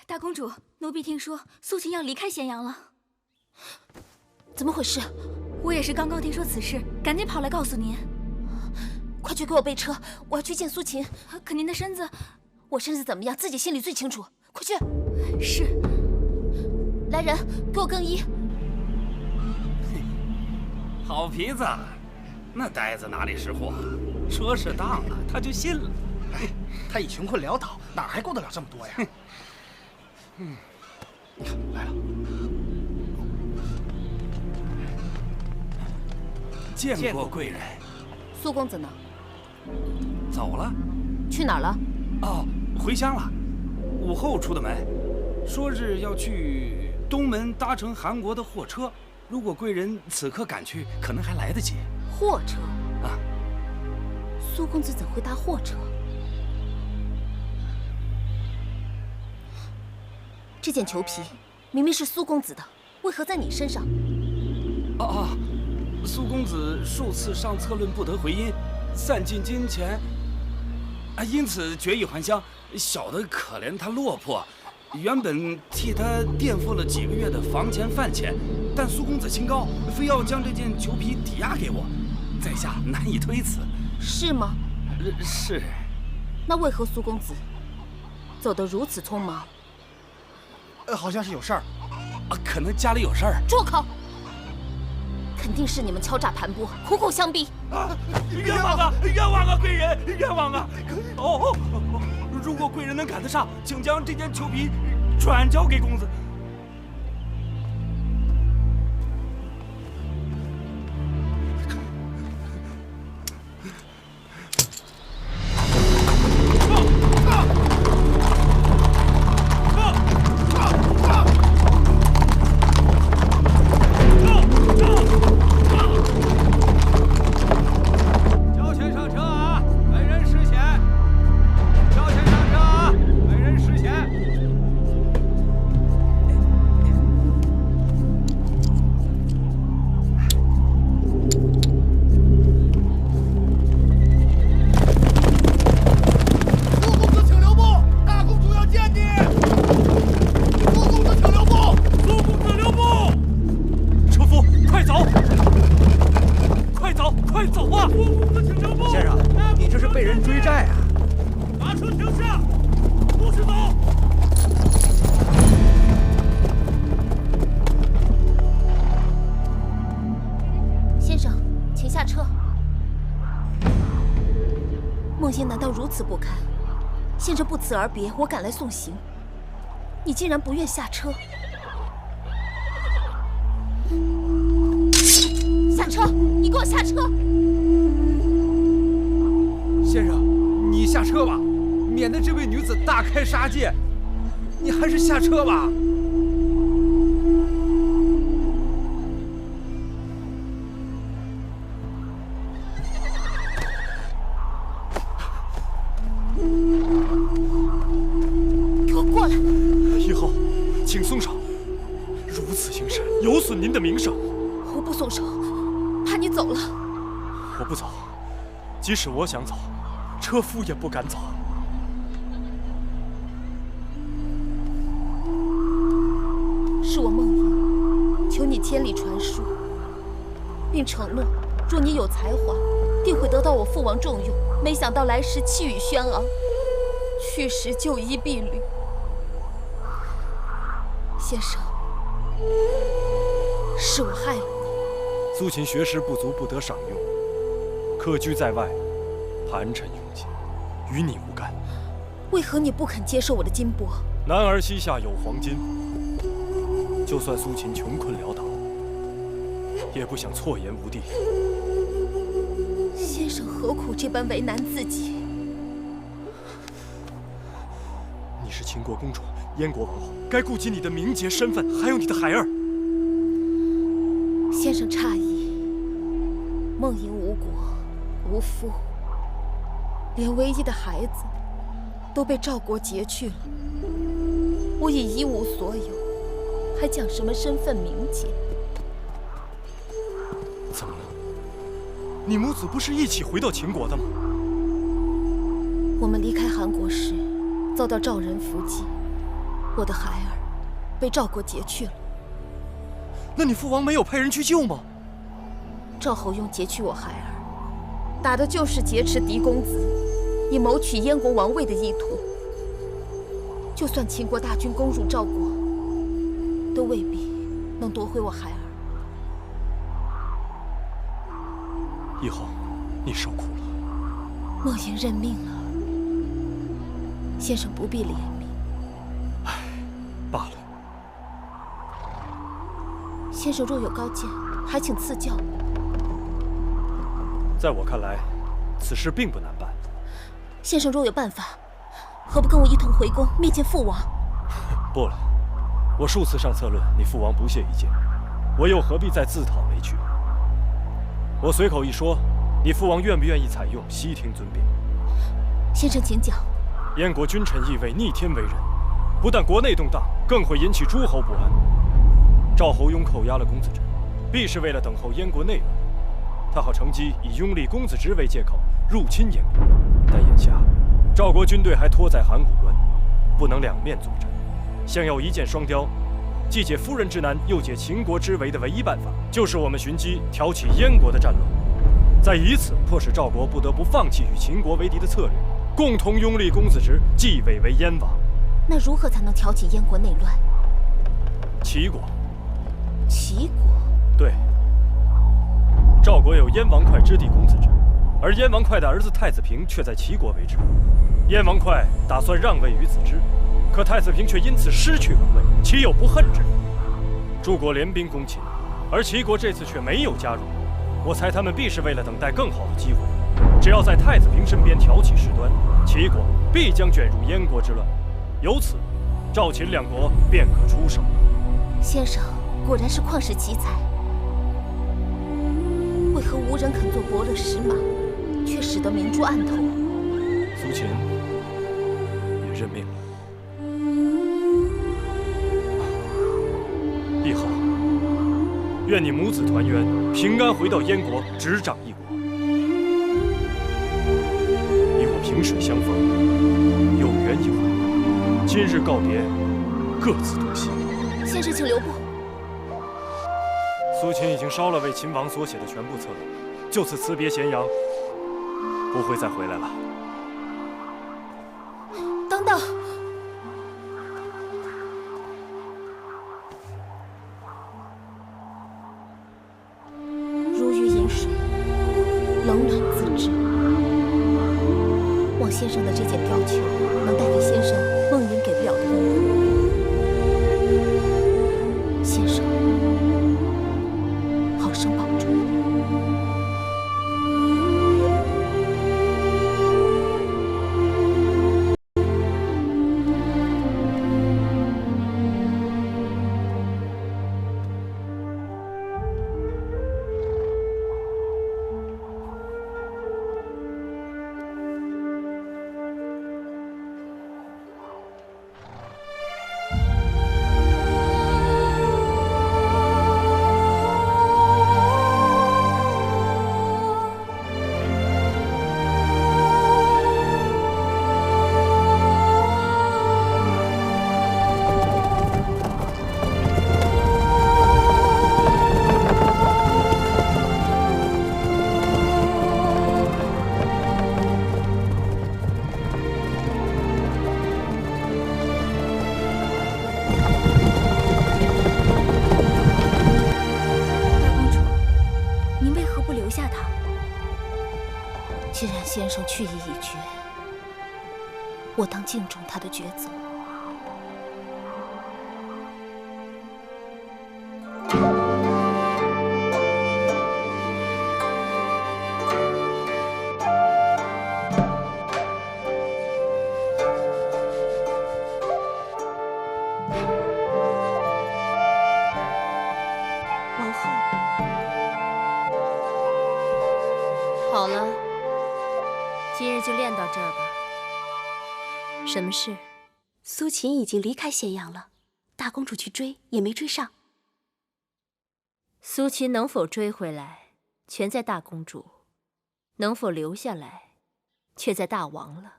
大公主，奴婢听说苏秦要离开咸阳了。怎么回事？我也是刚刚听说此事，赶紧跑来告诉您。快去给我备车，我要去见苏秦。可您的身子……我身子怎么样，自己心里最清楚。快去！是。来人，给我更衣。好皮子，那呆子哪里识货？说是当了，他就信了。哎，他已穷困潦倒，哪还顾得了这么多呀？你看来了。见过贵人。苏公子呢？走了。去哪儿了？哦，回乡了。午后出的门，说是要去东门搭乘韩国的货车。如果贵人此刻赶去，可能还来得及。货车？啊。苏公子怎会搭货车？这件裘皮明明是苏公子的，为何在你身上？苏公子数次上策论不得回音，散尽金钱，因此决意还乡。小的可怜他落魄，原本替他垫付了几个月的房钱饭钱，但苏公子清高，非要将这件裘皮抵押给我，在下难以推辞。是吗？是。那为何苏公子走得如此匆忙？好像是有事儿。可能家里有事儿。住口！肯定是你们敲诈盘剥，苦苦相逼。冤枉啊！冤枉啊！贵人，冤枉啊！如果贵人能赶得上，请将这件裘皮转交给公子。不堪，先生不辞而别，我赶来送行，你竟然不愿下车！下车！你给我下车！先生，你下车吧，免得这位女子大开杀戒。你还是下车吧。有损您的名声。我不松手，怕你走了。我不走，即使我想走，车夫也不敢走。是我梦萦，求你千里传书，并承诺，若你有才华，定会得到我父王重用。没想到来时气宇轩昂，去时就衣敝履。先生。是我害了你。苏秦学识不足，不得赏用，客居在外，盘缠用尽，与你无干。为何你不肯接受我的金帛？男儿膝下有黄金，就算苏秦穷困潦倒，也不想错言无地。先生何苦这般为难自己？你是秦国公主，燕国王后，该顾及你的名节身份，还有你的孩儿。先生诧异，梦萦无国无父，连唯一的孩子都被赵国劫去了。我已一无所有，还讲什么身份名节？怎么了？你母子不是一起回到秦国的吗？我们离开韩国时，遭到赵人伏击，我的孩儿被赵国劫去了。那你父王没有派人去救吗？赵侯雍劫去我孩儿，打的就是劫持嫡公子，以谋取燕国王位的意图。就算秦国大军攻入赵国，都未必能夺回我孩儿。义后，你受苦了。孟莹认命了，先生不必怜悯。罢了。先生若有高见，还请赐教。在我看来，此事并不难办。先生若有办法，何不跟我一同回宫面见父王？不了，我数次上策论，你父王不屑一见，我又何必再自讨没趣？我随口一说，你父王愿不愿意采用，悉听尊便。先生请讲。燕国君臣意味逆天为人，不但国内动荡，更会引起诸侯不安。赵侯雍扣押了公子职，必是为了等候燕国内乱，他好乘机以拥立公子职为借口入侵燕国。但眼下，赵国军队还拖在函谷关，不能两面作战，想要一箭双雕，既解夫人之难，又解秦国之围的唯一办法，就是我们寻机挑起燕国的战乱，再以此迫使赵国不得不放弃与秦国为敌的策略，共同拥立公子职继位为燕王。那如何才能挑起燕国内乱？齐国。齐国？对。赵国有燕王哙之弟公子职，而燕王哙的儿子太子平却在齐国为之。燕王哙打算让位于子之，可太子平却因此失去王位，岂有不恨之理？诸国联兵攻秦，而齐国这次却没有加入。我猜他们必是为了等待更好的机会。只要在太子平身边挑起事端，齐国必将卷入燕国之乱，由此，赵秦两国便可出手。先生果然是旷世奇才，为何无人肯做伯乐石马，却使得明珠暗投？苏秦也认命了。义浩，愿你母子团圆，平安回到燕国，执掌一国。你我萍水相逢，有缘一回，今日告别，各自东西。先生，请留步。苏秦已经烧了为秦王所写的全部策论，就此辞别咸阳，不会再回来了。等等。如鱼饮水，冷暖自知。望先生的这件貂裘能带给先生孟莹给不了的温柔。先生，好生保重。既然先生去意已决，我当敬重他的抉择。王后，好了，今日就练到这儿吧。什么事？苏秦已经离开咸阳了，大公主去追也没追上。苏秦能否追回来，全在大公主；能否留下来，却在大王了。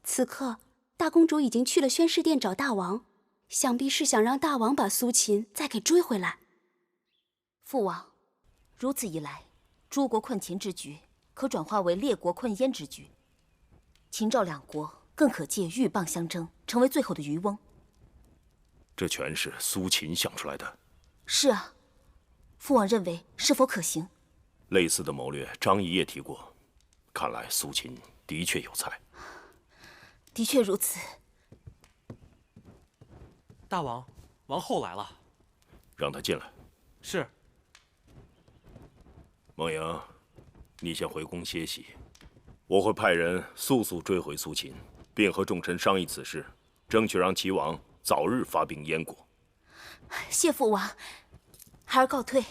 此刻，大公主已经去了宣誓殿找大王，想必是想让大王把苏秦再给追回来。父王，如此一来，诸国困秦之局可转化为列国困燕之局，秦赵两国更可借鹬蚌相争，成为最后的渔翁。这全是苏秦想出来的。是啊，父王认为是否可行？类似的谋略，张仪也提过。看来苏秦的确有才。的确如此。大王，王后来了。让他进来。是。孟莹，你先回宫歇息，我会派人速速追回苏秦，并和众臣商议此事，争取让齐王早日发兵燕国。谢父王，孩儿告退。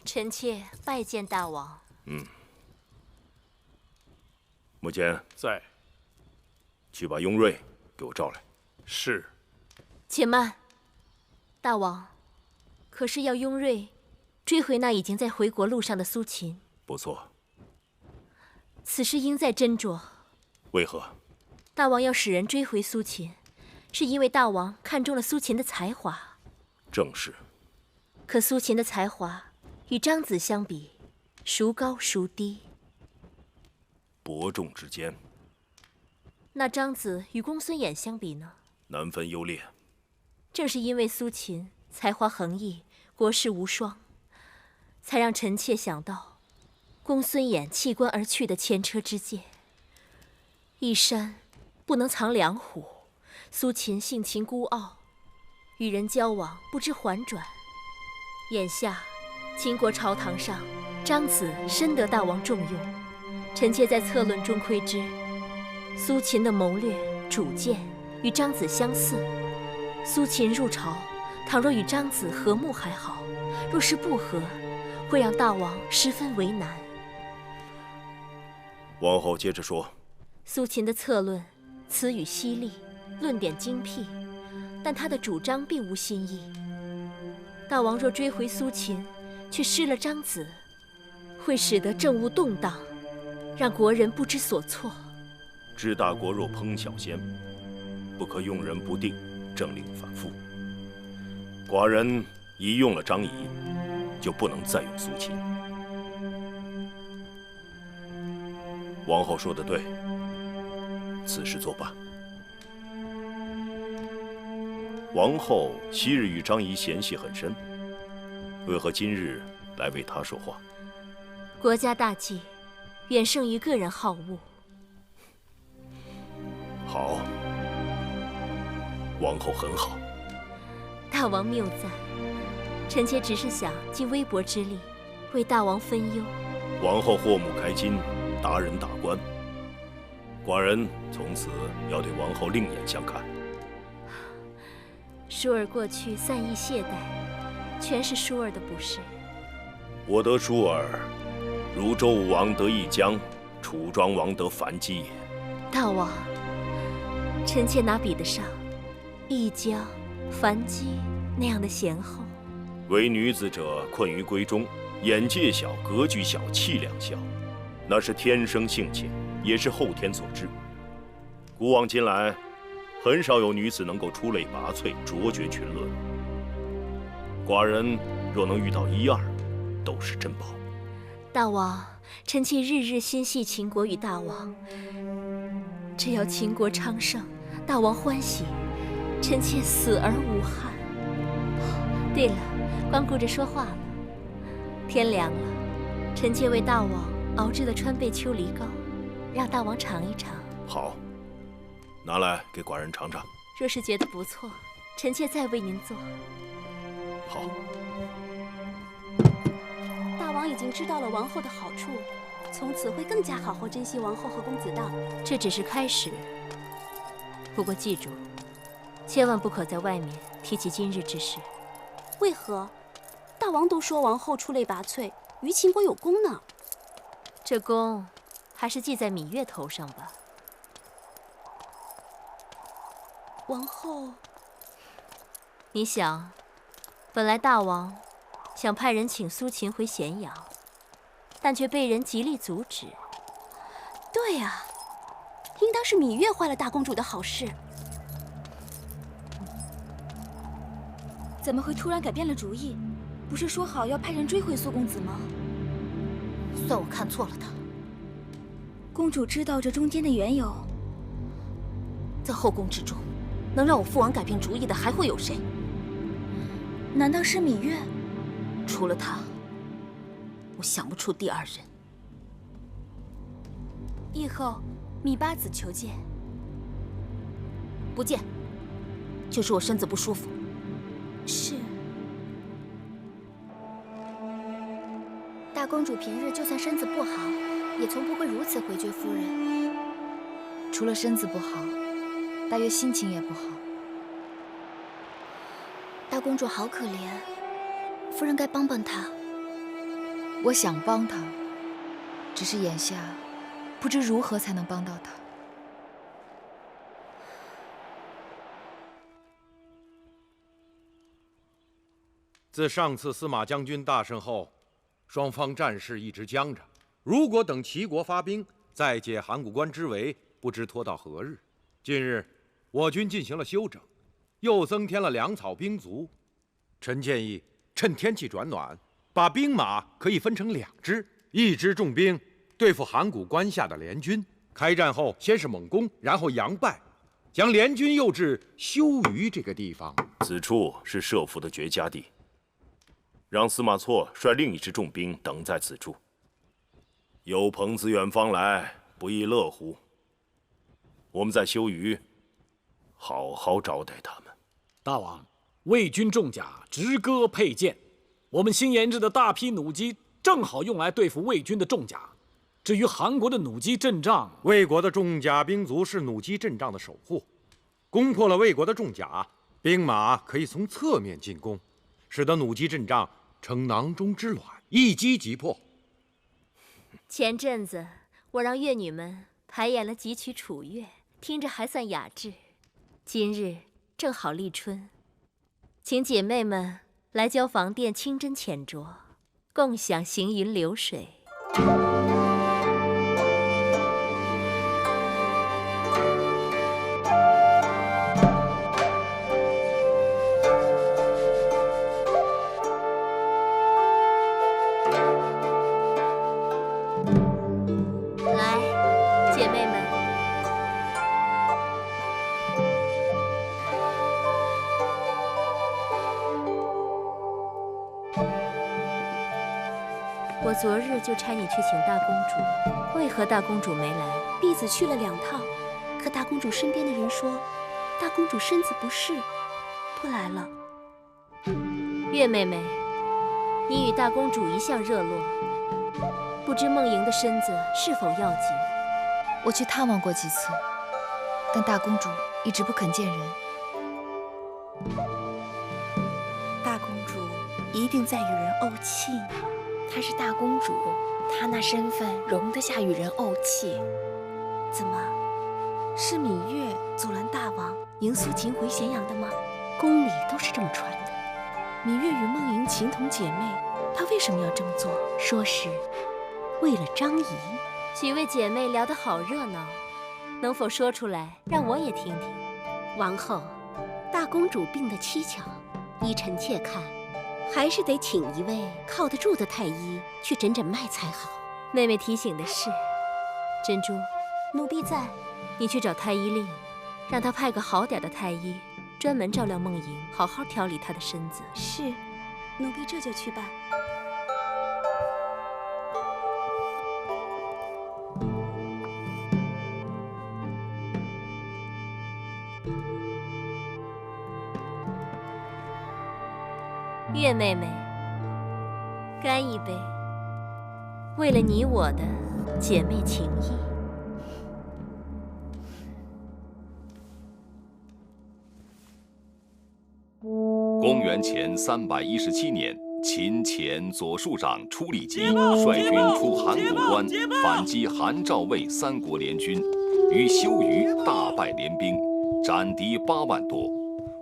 臣妾拜见大王。穆坚在。去把雍瑞给我召来。是。且慢，大王，可是要雍瑞追回那已经在回国路上的苏秦？不错。此事应在斟酌。为何？大王要使人追回苏秦，是因为大王看中了苏秦的才华。正是。可苏秦的才华与张子相比，孰高孰低？伯仲之间。那张子与公孙衍相比呢？难分优劣。正是因为苏秦才华横溢，国士无双，才让臣妾想到公孙衍弃官而去的前车之鉴。一山不能藏两虎，苏秦性情孤傲，与人交往不知缓转。眼下秦国朝堂上，张子深得大王重用，臣妾在策论中窥知，苏秦的谋略主见与张子相似。苏秦入朝，倘若与张子和睦还好，若是不和，会让大王十分为难。王后接着说。苏秦的策论词语犀利，论点精辟，但他的主张并无新意。大王若追回苏秦，却失了张子，会使得政务动荡，让国人不知所措。治大国若烹小鲜，不可用人不定，政令反复。寡人一用了张仪，就不能再用苏秦。王后说得对，此事作罢。王后昔日与张仪嫌隙很深，为何今日来为他说话？国家大计，远胜于个人好恶。好，王后很好。大王谬赞，臣妾只是想尽微薄之力，为大王分忧。王后祸目开金，达人大官，寡人从此要对王后另眼相看。舒儿过去散逸懈怠，全是舒儿的不是。我得舒儿，如周武王得一江，楚庄王得樊姬也。大王，臣妾哪比得上一江、樊姬那样的贤后？为女子者，困于闺中，眼界小，格局小，气量小，那是天生性情，也是后天所致。古往今来，很少有女子能够出类拔萃，卓绝群伦。寡人若能遇到一二，都是珍宝。大王，臣妾日日心系秦国与大王，只要秦国昌盛，大王欢喜，臣妾死而无憾。对了，光顾着说话了。天凉了，臣妾为大王熬制了川贝秋梨膏，让大王尝一尝。好，拿来给寡人尝尝。若是觉得不错，臣妾再为您做。好。大王已经知道了王后的好处，从此会更加好好珍惜王后和公子道。这只是开始。不过记住，千万不可在外面提起今日之事。为何？大王都说王后出类拔萃，于秦国有功呢。这功还是记在芈月头上吧。王后，你想，本来大王想派人请苏秦回咸阳，但却被人极力阻止。对呀，应当是芈月坏了大公主的好事。怎么会突然改变了主意？不是说好要派人追回苏公子吗？算我看错了他。公主知道这中间的缘由。在后宫之中，能让我父王改变主意的还会有谁？难道是芈月？除了她，我想不出第二人。议后，芈八子求见。不见，就是我身子不舒服。是。大公主平日就算身子不好，也从不会如此回绝夫人。除了身子不好，大约心情也不好。大公主好可怜，夫人该帮帮她。我想帮她，只是眼下不知如何才能帮到她。自上次司马将军大胜后，双方战事一直僵着。如果等齐国发兵，再解函谷关之围，不知拖到何日。近日，我军进行了休整，又增添了粮草兵卒。臣建议，趁天气转暖，把兵马可以分成2支，一支重兵对付函谷关下的联军。开战后，先是猛攻，然后佯败，将联军诱至休于这个地方。此处是设伏的绝佳地，让司马错率另一支重兵等在此处。有朋自远方来，不亦乐乎？我们在休于好好招待他们。大王，魏军重甲直戈佩剑，我们新研制的大批弩机正好用来对付魏军的重甲。至于韩国的弩机阵仗，魏国的重甲兵卒是弩机阵仗的守护，攻破了魏国的重甲，兵马可以从侧面进攻，使得弩机阵仗成囊中之卵，一击即破。前阵子我让乐女们排演了几曲楚乐，听着还算雅致。今日正好立春，请姐妹们来交房殿清斟浅酌，共享行云流水。来，姐妹们。我昨日就差你去请大公主，为何大公主没来？婢子去了2趟，可大公主身边的人说，大公主身子不适，不来了。月妹妹，你与大公主一向热络，不知梦莹的身子是否要紧？我去探望过几次，但大公主一直不肯见人。大公主一定在与人怄气呢。她是大公主，她那身份容得下与人怄气。怎么，是芈月阻拦大王迎苏秦回咸阳的吗？宫里都是这么传的。芈月与梦莹情同姐妹，她为什么要这么做？说是为了张仪。几位姐妹聊得好热闹，能否说出来让我也听听？王后，大公主病得蹊跷，依臣妾看，还是得请一位靠得住的太医去诊诊脉才好。妹妹提醒的是，珍珠，奴婢在。你去找太医令，让他派个好点的太医，专门照料梦莹，好好调理她的身子。是，奴婢这就去办。月妹妹，干一杯，为了你我的姐妹情谊。公元前317年，秦前左庶长初利基率军出函谷关，反击韩赵魏3国联军，于休于大败联兵，斩敌8万多。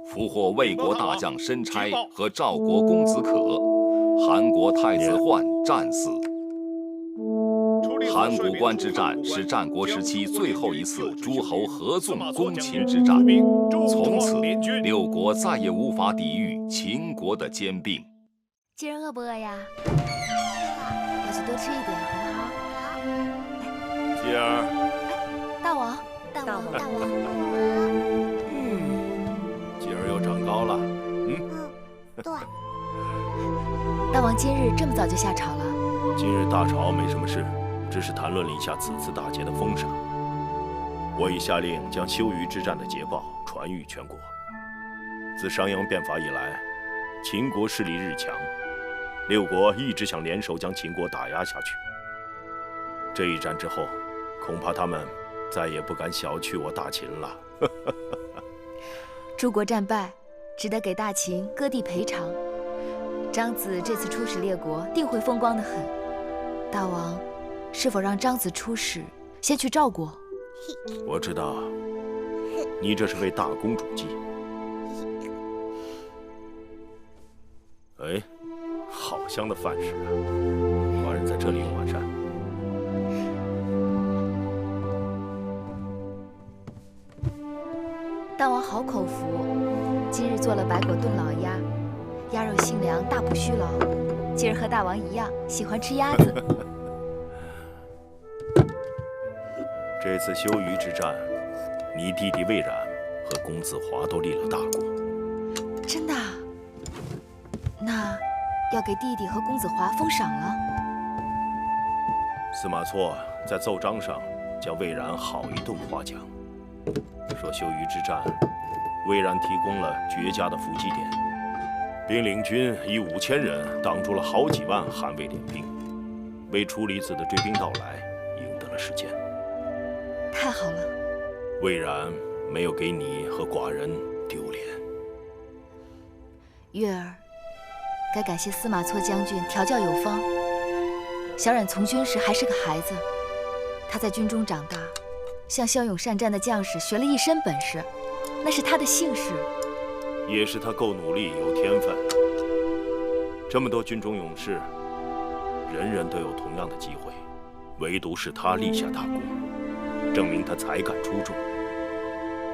俘获魏国大将申差和赵国公子可，韩国太子焕战死。函谷关之战是战国时期最后一次诸侯合纵攻秦之战，从此六国再也无法抵御秦国的兼并。今儿饿不饿呀？要去多吃一点，好不好？继儿，大王，大王，继儿又长高了。对。大王今日这么早就下朝了？今日大朝没什么事，只是谈论了一下此次大捷的封赏。我已下令将修鱼之战的捷报传谕全国。自商鞅变法以来，秦国势力日强，六国一直想联手将秦国打压下去。这一战之后，恐怕他们再也不敢小觑我大秦了。诸国战败，只得给大秦割地赔偿。张子这次出使列国，定会风光得很。大王，是否让张子出使，先去赵国？我知道，你这是为大公主计。哎，好香的饭食啊！寡人在这里用晚膳。大王好口福，今日做了白果炖老鸭，鸭肉性凉，大补虚劳。今儿和大王一样，喜欢吃鸭子。这次修鱼之战，你弟弟魏冉和公子华都立了大功。真的？那要给弟弟和公子华封赏了。司马错在奏章上将魏冉好一顿夸奖，说修鱼之战，魏冉提供了绝佳的伏击点，兵领军以5000人挡住了好几万韩魏联兵，为楚离子的追兵到来赢得了时间。太好了，魏冉没有给你和寡人丢脸。月儿，该感谢司马错将军调教有方。小冉从军时还是个孩子，他在军中长大，向骁勇善战的将士学了一身本事，那是他的幸事，也是他够努力有天分。这么多军中勇士，人人都有同样的机会，唯独是他立下大功，证明他才干出众。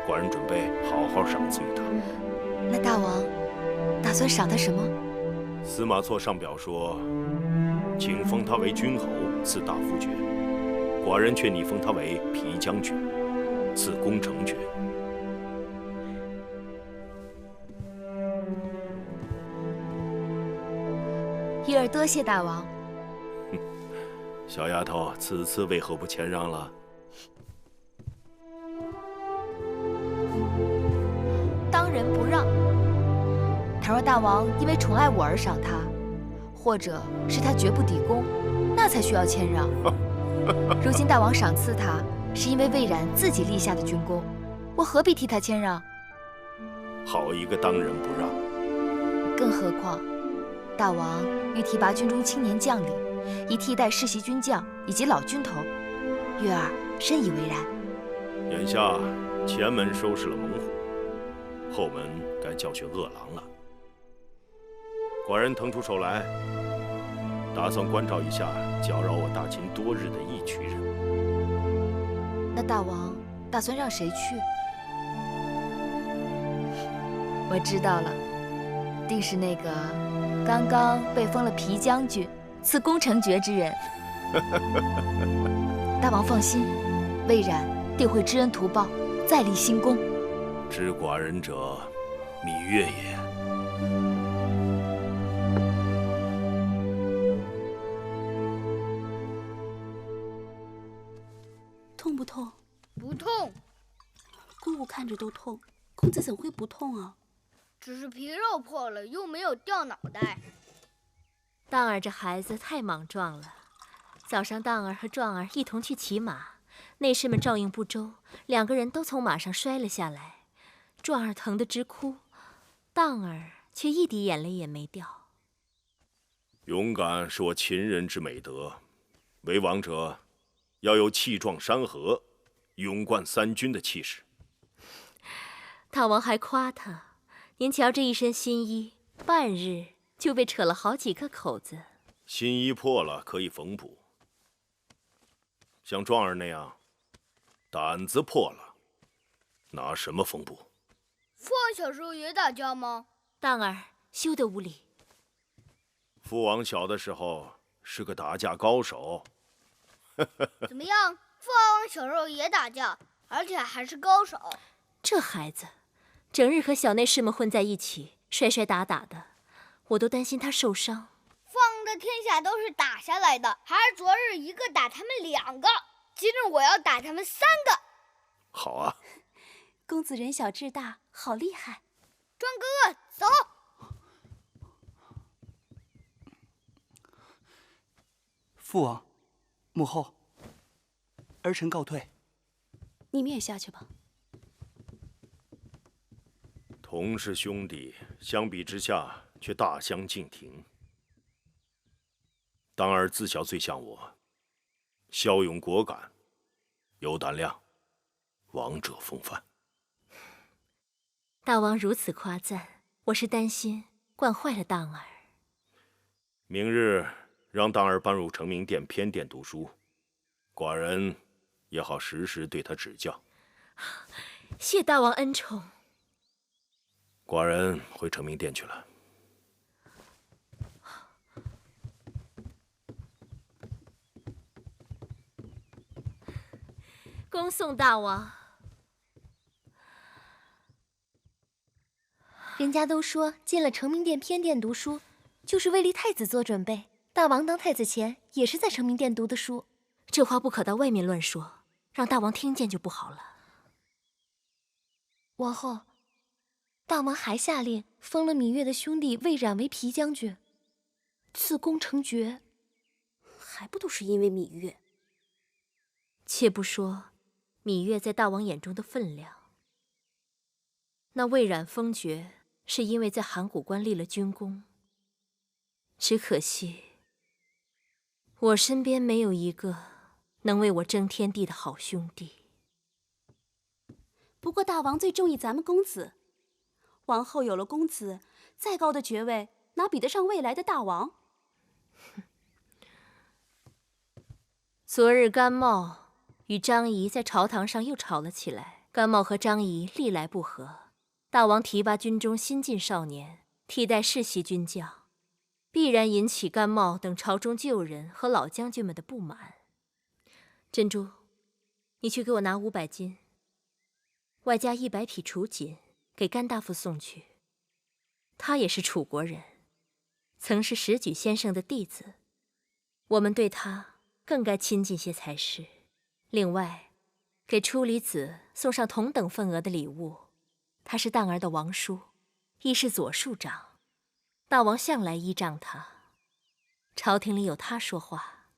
寡人准备好好赏赐于他。那大王打算赏他什么？司马错上表说，请封他为君侯，赐大夫爵。寡人劝你封他为皮将军，赐攻城爵。月儿多谢大王。小丫头，此次为何不谦让了？当仁不让。倘若大王因为宠爱我而赏他，或者是他绝不抵攻，那才需要谦让。如今大王赏赐他，是因为魏冉自己立下的军功，我何必替他谦让？好一个当仁不让！更何况，大王欲提拔军中青年将领，以替代世袭军将以及老军头，月儿深以为然。眼下前门收拾了猛虎，后门该教训恶狼了。寡人腾出手来，打算关照一下搅扰我大秦多日的一群人。那大王打算让谁去？我知道了，定是那个刚刚被封了皮将军、赐攻城爵之人。大王放心，魏冉定会知恩图报，再立新功。知寡人者，芈月也。痛不痛？不痛。姑姑看着都痛，公子怎会不痛啊？只是皮肉破了，又没有掉脑袋。荡儿这孩子太莽撞了。早上荡儿和壮儿一同去骑马，内侍们照应不周，2个人都从马上摔了下来。壮儿疼得直哭，荡儿却一滴眼泪也没掉。勇敢是我秦人之美德，为王者要有气壮山河、勇冠3军的气势。大王还夸他，您瞧这一身新衣，半日就被扯了好几个口子。新衣破了可以缝补，像壮儿那样，胆子破了，拿什么缝补？父王小时候也打架吗？荡儿休得无礼。父王小的时候是个打架高手。怎么样？父王小时候也打架，而且还是高手。这孩子，整日和小内侍们混在一起，摔摔打打的，我都担心他受伤。父王的天下都是打下来的，还是昨日一个打他们2个，今日我要打他们3个。好啊！公子人小志大，好厉害！壮哥哥，走！父王，母后，儿臣告退。你们也下去吧。同是兄弟，相比之下却大相径庭。当儿自小最像我，骁勇果敢，有胆量，王者风范。大王如此夸赞，我是担心惯坏了荡儿。明日让荡儿搬入成明殿偏殿读书，寡人也好时时对他指教。谢大王恩宠。寡人回成明殿去了。恭送大王。人家都说进了成明殿偏殿读书，就是为立太子做准备。大王当太子前也是在成明殿读的书。这话不可到外面乱说，让大王听见就不好了。王后，大王还下令封了芈月的兄弟魏冉为皮将军，赐功成爵，还不都是因为芈月？且不说芈月在大王眼中的分量，那魏冉封爵是因为在函谷关立了军功。只可惜我身边没有一个能为我争天地的好兄弟。不过大王最中意咱们公子，王后有了公子，再高的爵位哪比得上未来的大王？昨日甘茂与张仪在朝堂上又吵了起来，甘茂和张仪历来不和，大王提拔军中新进少年替代世袭军将，必然引起甘茂等朝中旧人和老将军们的不满。珍珠，你去给我拿500斤，外加100匹楚锦，给甘大夫送去。他也是楚国人，曾是石举先生的弟子，我们对他更该亲近些才是。另外，给初离子送上同等份额的礼物。他是荡儿的王叔，亦是左庶长，大王向来依仗他，朝廷里有他说话，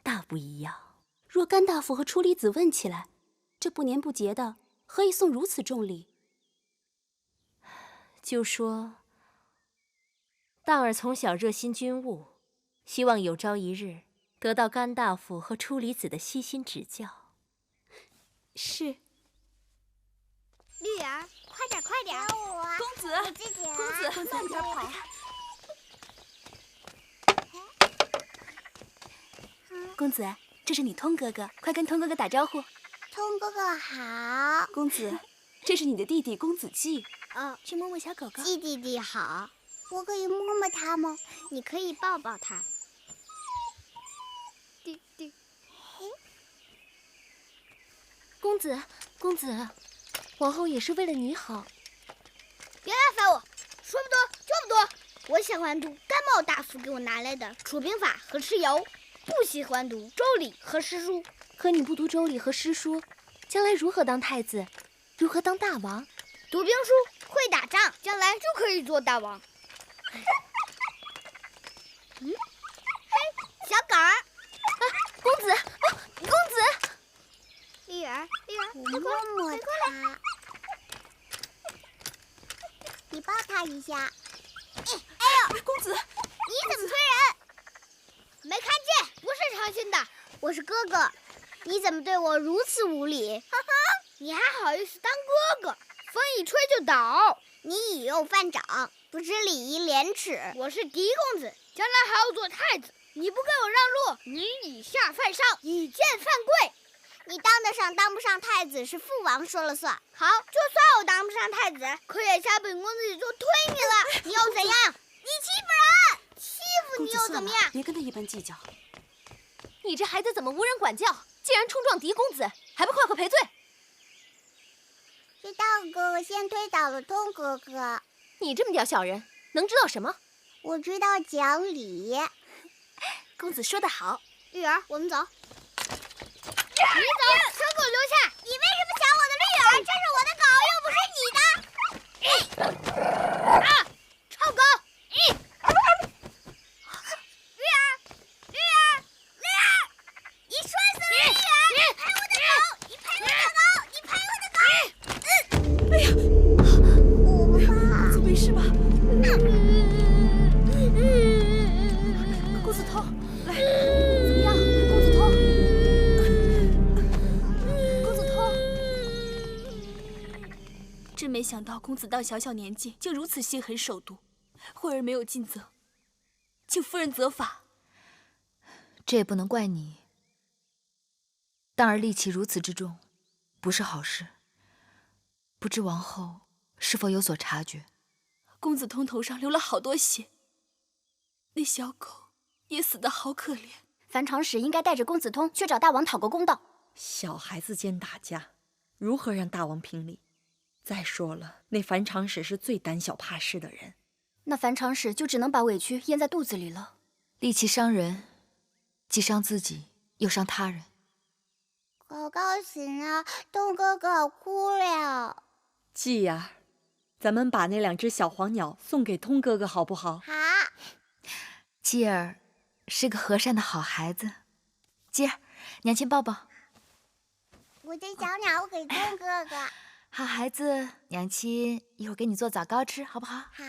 大不一样。若甘大夫和初离子问起来，这不年不节的，何以送如此重礼？就说荡儿从小热心军务，希望有朝一日得到甘大夫和初离子的悉心指教。是。绿儿，快点，快点！公子，公子，慢点跑。公子，这是你通哥哥，快跟通哥哥打招呼。通哥哥好。公子，这是你的弟弟公子季。去摸摸小狗狗。季弟弟好。我可以摸摸它吗？你可以抱抱它。弟弟。公子，公子，王后也是为了你好。别来烦我，说不多就不多。我喜欢读甘茂大夫给我拿来的《楚兵法》和《诗谣》，不喜欢读《周礼》和诗书。可你不读《周礼》和诗书，将来如何当太子？如何当大王？读兵书，会打仗，将来就可以做大王。嘿，小狗儿，公子，公子。丽儿，我摸摸它，你抱它一下。哎呦，公子，你怎么推人？没看见，不是诚心的。我是哥哥，你怎么对我如此无礼？哈哈，你还好意思当哥哥？风一吹就倒。你以右犯长，不知礼仪廉耻。我是嫡公子，将来还要做太子，你不给我让路，你以下犯上，以剑犯贵。你当得上当不上太子是父王说了算。好，就算我当不上太子，可眼下本公子就推你了，你又怎样？你欺负人，欺负你又怎么样？别跟他一般计较。你这孩子怎么无人管教？竟然冲撞嫡公子，还不快快赔罪！是大哥哥先推倒了通哥哥。你这么屌小人，能知道什么？我知道讲理。公子说得好。绿儿，我们走。你走，蛇狗留下。你为什么抢我的绿儿？这是我的狗，又不是你的。啊，臭狗！绿儿，绿儿，绿儿，你摔死了绿儿！你赔我的狗！你赔我的狗！你赔我的狗！哎呀，公子没事吧？公子头，来，怎么样？公子头，公子头。真没想到公子到小小年纪就如此心狠手毒，惠儿没有尽责，请夫人责罚。这也不能怪你。当儿戾气如此之重，不是好事。不知王后是否有所察觉？公子通头上流了好多血，那小狗也死得好可怜。樊长史应该带着公子通去找大王讨个公道。小孩子间打架，如何让大王评理？再说了，那樊长史是最胆小怕事的人。那樊长史就只能把委屈咽在肚子里了。戾气伤人，既伤自己，又伤他人。狗狗死了，通哥哥哭了。季儿，咱们把那2只小黄鸟送给通哥哥好不好？好。基儿是个和善的好孩子。基儿，娘亲抱抱。我的小鸟给通哥哥。好孩子，娘亲一会儿给你做枣糕吃，好不好？好。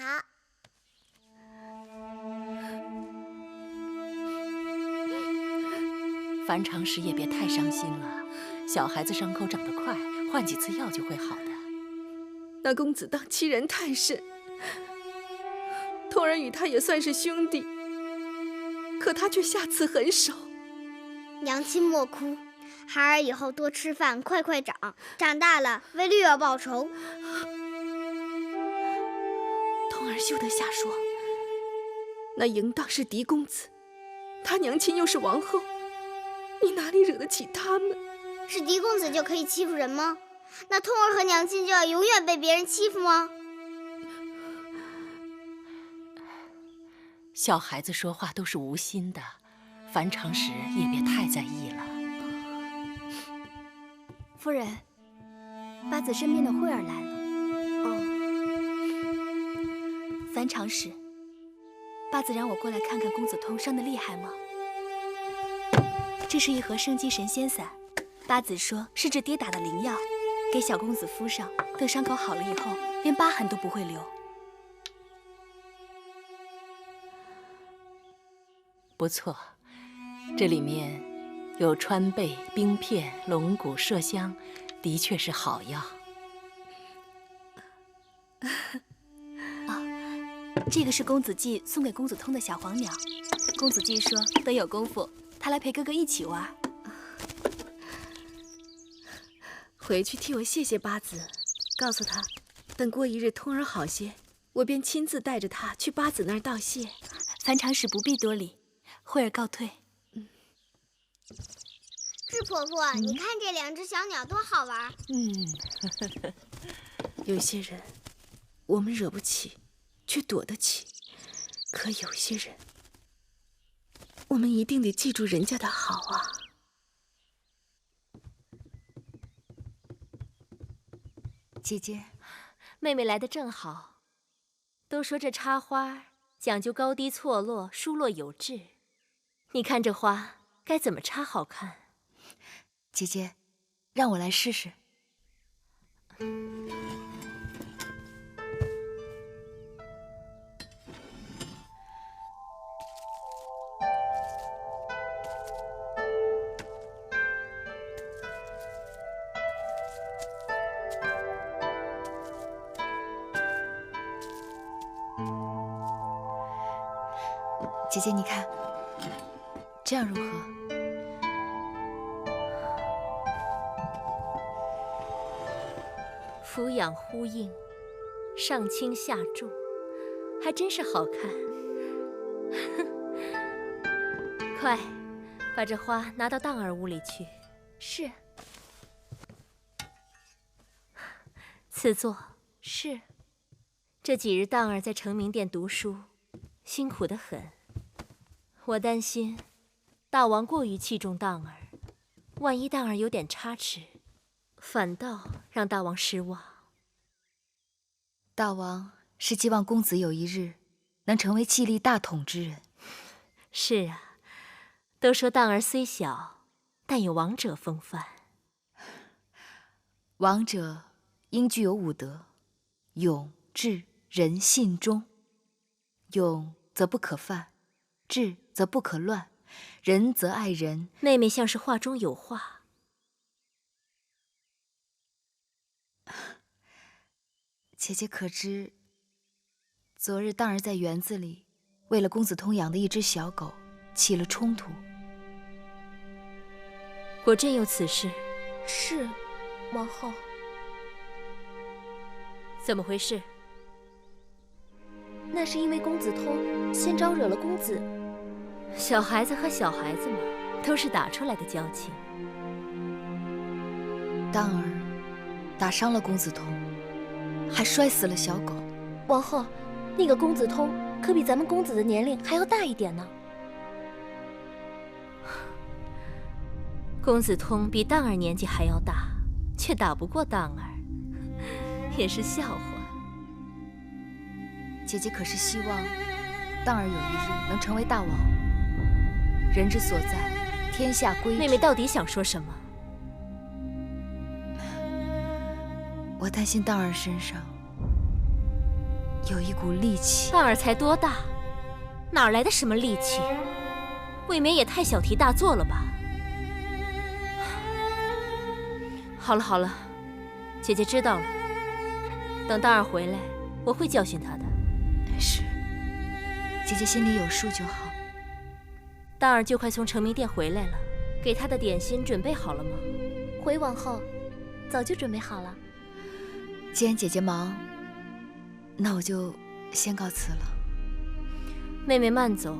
樊长史也别太伤心了，小孩子伤口长得快，换几次药就会好的。那公子当欺人太甚，通儿与他也算是兄弟，可他却下此狠手。娘亲莫哭，孩儿以后多吃饭，快快长，长大了为绿儿报仇。通儿休得瞎说，那淫荡是嫡公子，他娘亲又是王后，你哪里惹得起他们？是嫡公子就可以欺负人吗？那通儿和娘亲就要永远被别人欺负吗？小孩子说话都是无心的，樊长史也别太在意了。夫人，八子身边的惠儿来了。哦，樊长史，八子让我过来看看公子通伤得厉害吗？这是一盒生机神仙散，八子说是治跌打的灵药，给小公子敷上，等伤口好了以后，连疤痕都不会留。不错，这里面有川贝、冰片、龙骨、麝香，的确是好药。这个是公子季送给公子通的小黄鸟，公子季说等有功夫，他来陪哥哥一起玩。回去替我谢谢八子，告诉他，等过一日通儿好些，我便亲自带着他去八子那儿道谢。樊长史不必多礼，惠儿告退。智婆婆，你看这2只小鸟多好玩。有些人我们惹不起，却躲得起；可有些人，我们一定得记住人家的好啊。姐姐，妹妹来得正好。都说这插花讲究高低错落，疏落有致。你看这花该怎么插好看？姐姐，让我来试试。姐姐，你看，这样如何？俯仰呼应，上轻下重，还真是好看。快，把这花拿到当儿屋里去。是。赐座。是。这几日当儿在成明殿读书，辛苦得很。我担心大王过于器重当儿，万一当儿有点差池，反倒让大王失望。大王是希望公子有一日能成为气力大统之人。是啊，都说当儿虽小，但有王者风范。王者应具有五德：勇、智、仁、信、忠。勇则不可犯，智则不可乱，仁则爱人。妹妹像是话中有话。姐姐可知，昨日当儿在园子里为了公子通养的一只小狗起了冲突。果真有此事？是，王后。怎么回事？那是因为公子通先招惹了公子。小孩子和小孩子嘛，都是打出来的交情。当儿打伤了公子通，还摔死了小狗。王后，那个公子通可比咱们公子的年龄还要大一点呢。公子通比当儿年纪还要大，却打不过当儿，也是笑话。姐姐可是希望当儿有一日能成为大王？人之所在，天下归之。妹妹到底想说什么？我担心当儿身上有一股戾气。当儿才多大，哪来的什么戾气？未免也太小题大做了吧。好了好了，姐姐知道了。等当儿回来，我会教训她的。是，姐姐心里有数就好。当儿就快从成明殿回来了，给她的点心准备好了吗？回王后，早就准备好了。既然姐姐忙，那我就先告辞了。妹妹慢走。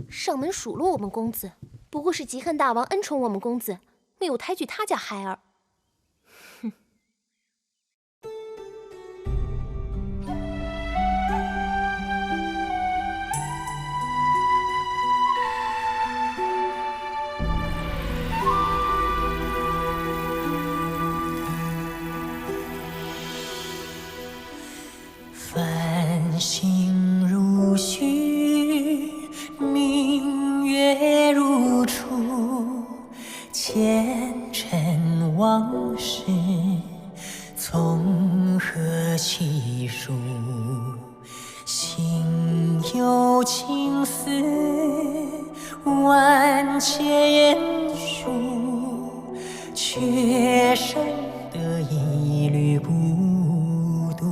上门数落我们公子，不过是嫉恨大王恩宠我们公子，没有抬举他家孩儿。哼。繁星如许，明月如初，前尘往事从何起数？心有情丝万千束，却生得一缕孤独。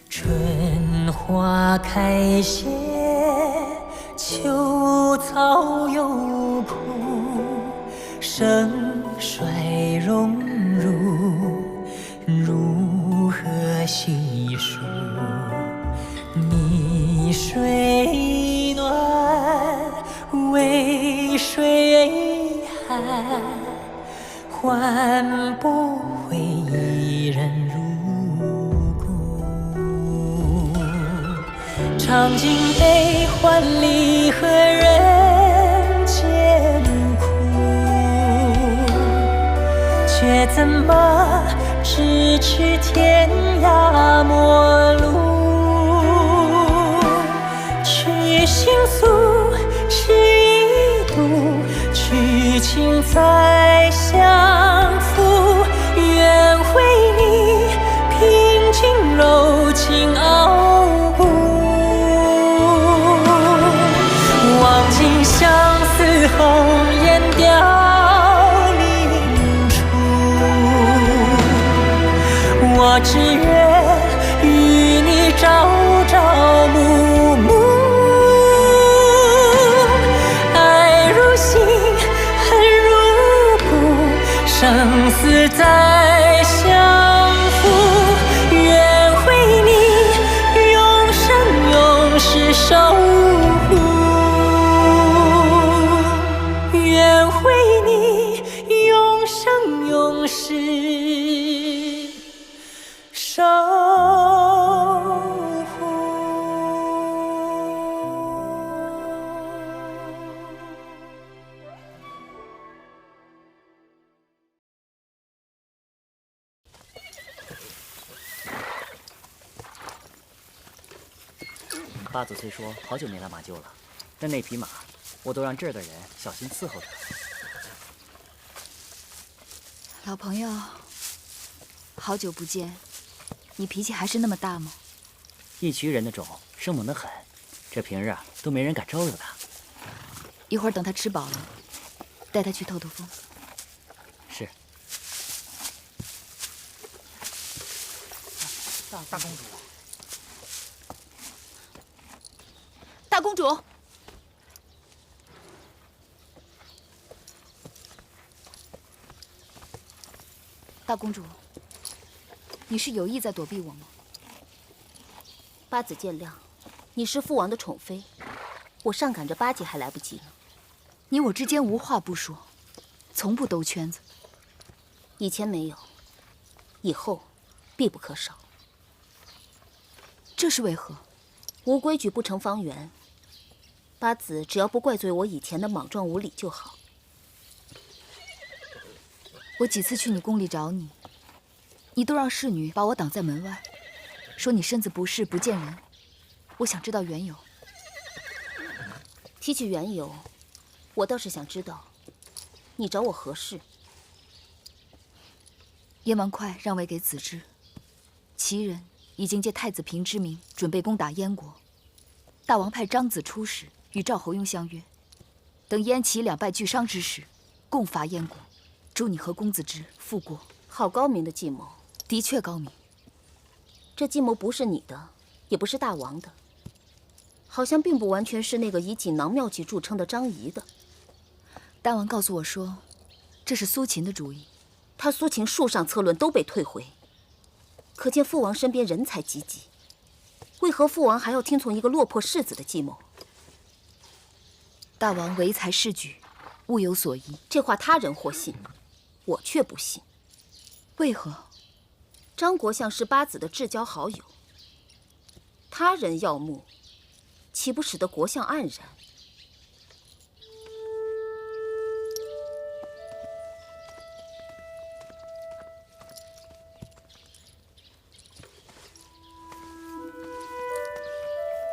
春花开谢，秋草又枯，盛衰荣辱，如何细数？泥水暖，为谁寒？换不回一人如故。尝尽悲欢离合人间苦，却怎么咫尺天涯陌路？去心诉，痴一度，去情再相负。愿为你平静柔情傲骨，忘尽之月，与你朝朝暮暮。爱如星，恨如骨，生死再相负。愿为你永生永世守护，愿为你永生永世守护。八子虽说好久没来马厩了，但那匹马我都让这儿的人小心伺候着。老朋友，好久不见，你脾气还是那么大吗？一渠人的种生猛得很，这平日啊都没人敢招惹他。一会儿等他吃饱了，带他去透透风。是。大公主。大公主，大公主，你是有意在躲避我吗？八子见谅，你是父王的宠妃，我上赶着巴结还来不及呢。你我之间无话不说，从不兜圈子。以前没有，以后必不可少。这是为何？无规矩不成方圆。八子只要不怪罪我以前的莽撞无礼就好。我几次去你宫里找你，你都让侍女把我挡在门外，说你身子不适不见人。我想知道缘由。提起缘由，我倒是想知道，你找我何事？燕王哙让位给子之，齐人已经借太子平之名准备攻打燕国。大王派张子出使，与赵侯雍相约，等燕齐两败俱伤之时，共伐燕国。祝你和公子之复国。好高明的计谋。的确高明。这计谋不是你的，也不是大王的，好像并不完全是那个以锦囊妙计著称的张仪的。大王告诉我说，这是苏秦的主意。他苏秦数上策论都被退回，可见父王身边人才济济。为何父王还要听从一个落魄世子的计谋？大王唯才是举，物有所依。这话他人或信，我却不信。为何？张国相是八子的至交好友，他人耀目，岂不使得国相黯然？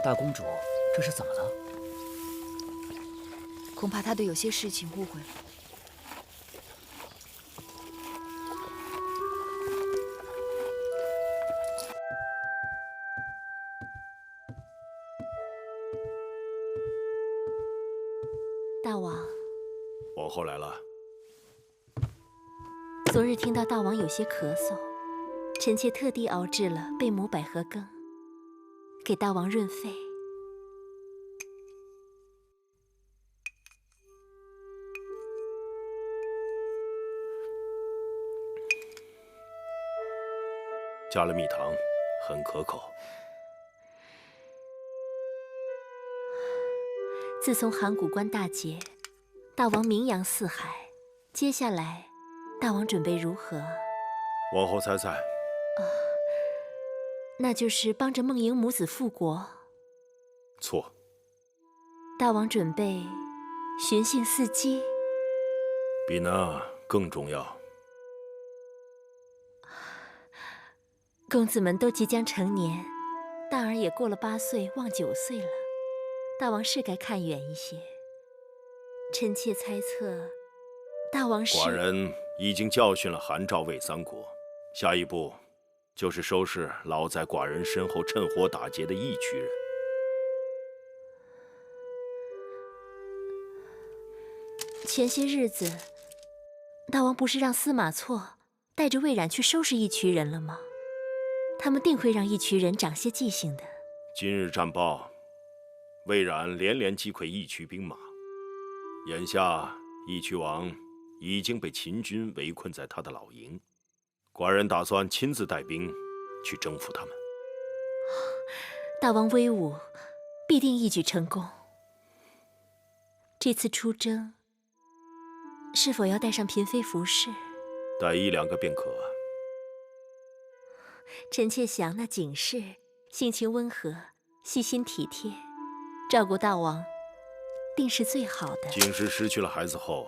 大公主，这是怎么了？恐怕他对有些事情误会了。大王，王后来了。昨日听到大王有些咳嗽，臣妾特地熬制了贝母百合羹，给大王润肺。加了蜜糖，很可口。自从函谷关大捷，大王名扬四海，接下来，大王准备如何？王后猜猜。那就是帮着孟莹母子复国。错。大王准备寻衅伺机。比那更重要。公子们都即将成年，大儿也过了8岁，望9岁了。大王是该看远一些。臣妾猜测，大王是……寡人已经教训了韩赵魏三国，下一步就是收拾老在寡人身后趁火打劫的义渠人。前些日子，大王不是让司马错带着魏冉去收拾义渠人了吗？他们定会让义渠人长些记性的。今日战报，魏冉连连击溃义渠兵马，眼下义渠王已经被秦军围困在他的老营，寡人打算亲自带兵去征服他们。大王威武，必定一举成功。这次出征，是否要带上嫔妃服饰？带1、2个便可。臣妾想那景氏性情温和，细心体贴，照顾大王，定是最好的。景氏失去了孩子后，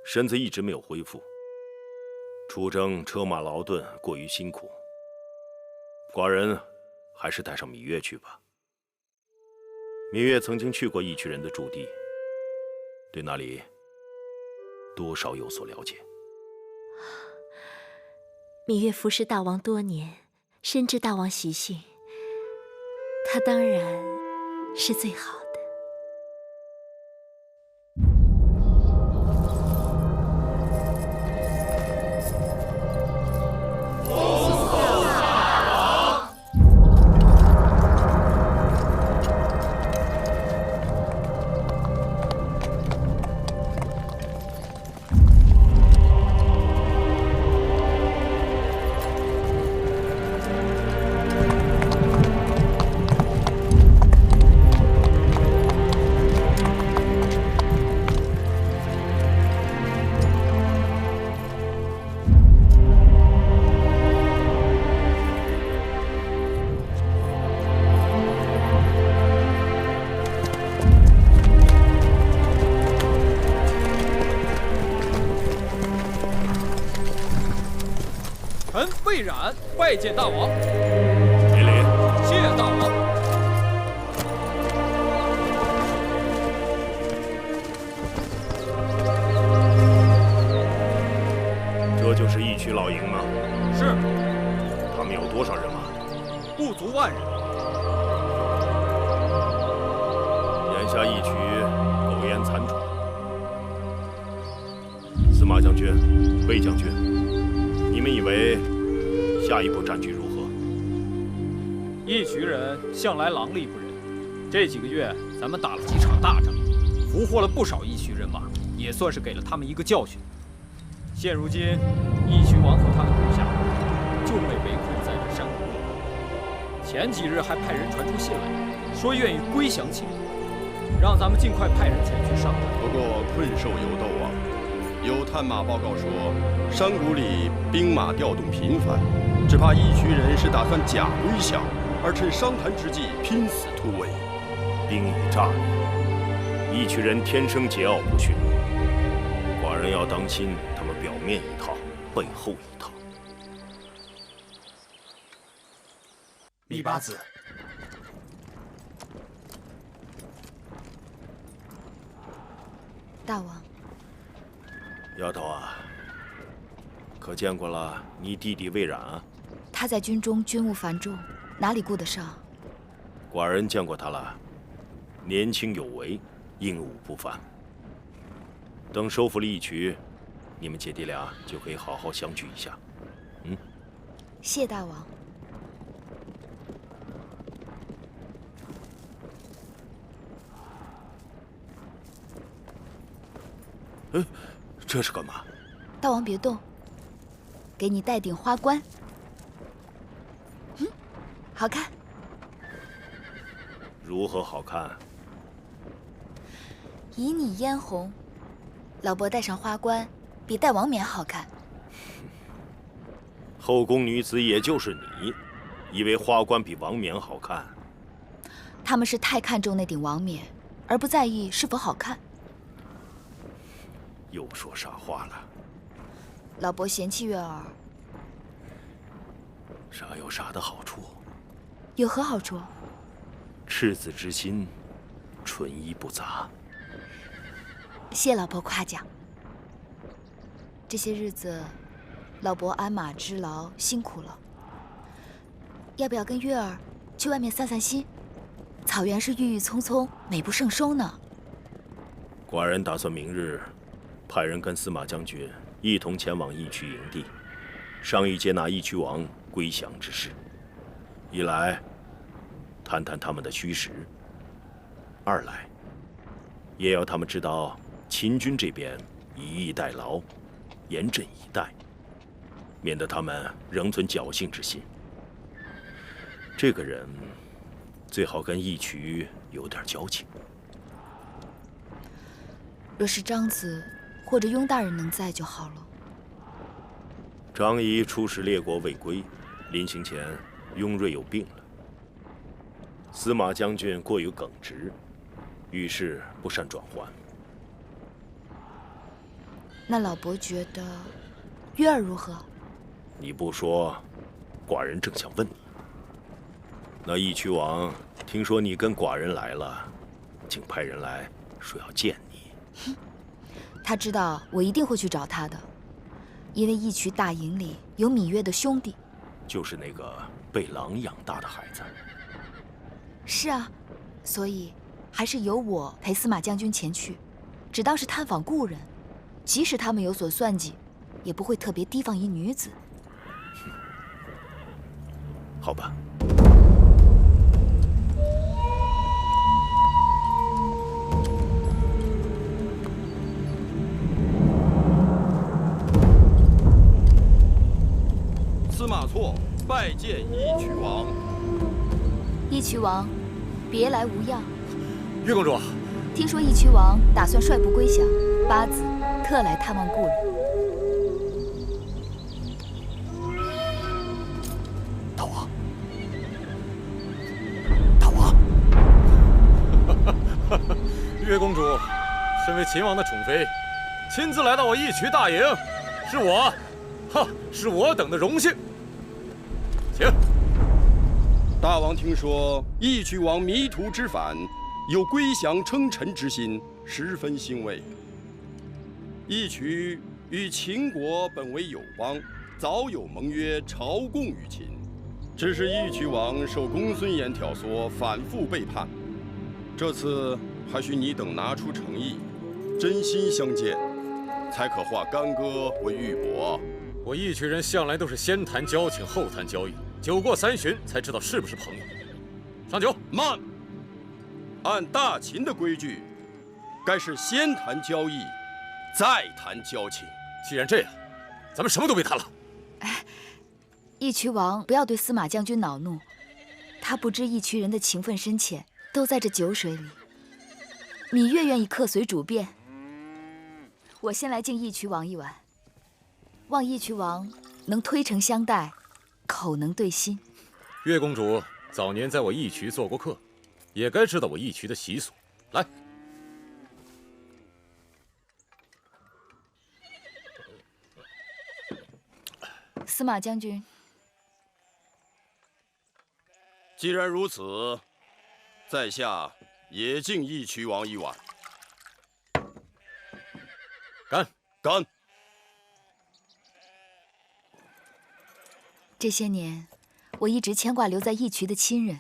身子一直没有恢复，出征车马劳顿，过于辛苦。寡人还是带上芈月去吧。芈月曾经去过义渠人的驻地，对那里多少有所了解。芈月服侍大王多年，深知大王习性，她当然是最好的。臣魏冉拜见大王。免礼。谢大王。这就是义渠老营吗？是。他们有多少人马？不足10000人。眼下义渠苟延残喘。司马将军、魏将军，你们以为下一步战局如何？义渠人向来狼戾不仁，这几个月咱们打了几场大仗，俘获了不少义渠人马，也算是给了他们一个教训。现如今，义渠王和他的部下就被围困在这山谷里。前几日还派人传出信来，说愿意归降秦国，让咱们尽快派人前去商谈。不过困兽犹斗啊，有探马报告说，山谷里兵马调动频繁，只怕义渠人是打算假归降，而趁商谈之际拼死突围。兵以诈立，义渠人天生桀骜不驯，寡人要当心他们表面一套，背后一套。芈八子，大王，丫头啊，可见过了你弟弟魏冉啊？他在军中军务繁重，哪里顾得上？寡人见过他了，年轻有为，英武不凡。等收复了义渠，你们姐弟俩就可以好好相聚一下。谢大王。这是干嘛？大王别动，给你戴顶花冠。好看。如何好看？以你嫣红，老伯戴上花冠，比戴王冕好看。后宫女子也就是你，以为花冠比王冕好看？他们是太看重那顶王冕，而不在意是否好看。又说傻话了。老伯嫌弃月儿，傻有傻的好处。有何好处？赤子之心，纯一不杂。谢老伯夸奖。这些日子，老伯鞍马织劳，辛苦了。要不要跟月儿去外面散散心？草原是郁郁葱葱，美不胜收呢。寡人打算明日派人跟司马将军一同前往义渠营地，商议接纳义渠王归降之事。一来，探探他们的虚实；二来，也要他们知道秦军这边以逸待劳，严阵以待，免得他们仍存侥幸之心。这个人最好跟义渠有点交情。若是张子或者雍大人能在就好了。张仪出使列国未归，临行前雍瑞有病了。司马将军过于耿直，遇事不善转圜。那老伯觉得月儿如何？你不说，寡人正想问你。那义渠王听说你跟寡人来了，竟派人来说要见你。他知道我一定会去找他的，因为义渠大营里有芈月的兄弟，就是那个被狼养大的孩子。是啊，所以还是由我陪司马将军前去，只当是探访故人。即使他们有所算计，也不会特别提防一女子。好吧。司马错拜见义渠王。义渠王，别来无恙。月公主，听说义渠王打算率部归降，八子特来探望故人。大王，大王，月公主身为秦王的宠妃，亲自来到我义渠大营，是我等的荣幸。请。大王听说义渠王迷途知返，有归降称臣之心，十分欣慰。义渠与秦国本为友邦，早有盟约，朝贡于秦。只是义渠王受公孙衍挑唆，反复背叛。这次还需你等拿出诚意，真心相见，才可化干戈为玉帛。我义渠人向来都是先谈交情，后谈交易，酒过三巡才知道是不是朋友。上酒。慢。按大秦的规矩，该是先谈交易，再谈交情。既然这样，咱们什么都别谈了。义渠王不要对司马将军恼怒，他不知义渠人的情分深浅，都在这酒水里。芈月愿意客随主便，我先来敬义渠王一碗，望义渠王能推诚相待，口能对心。月公主早年在我义渠做过客，也该知道我义渠的习俗。来，司马将军，既然如此，在下也敬义渠王一碗。干！干！这些年，我一直牵挂留在义渠的亲人，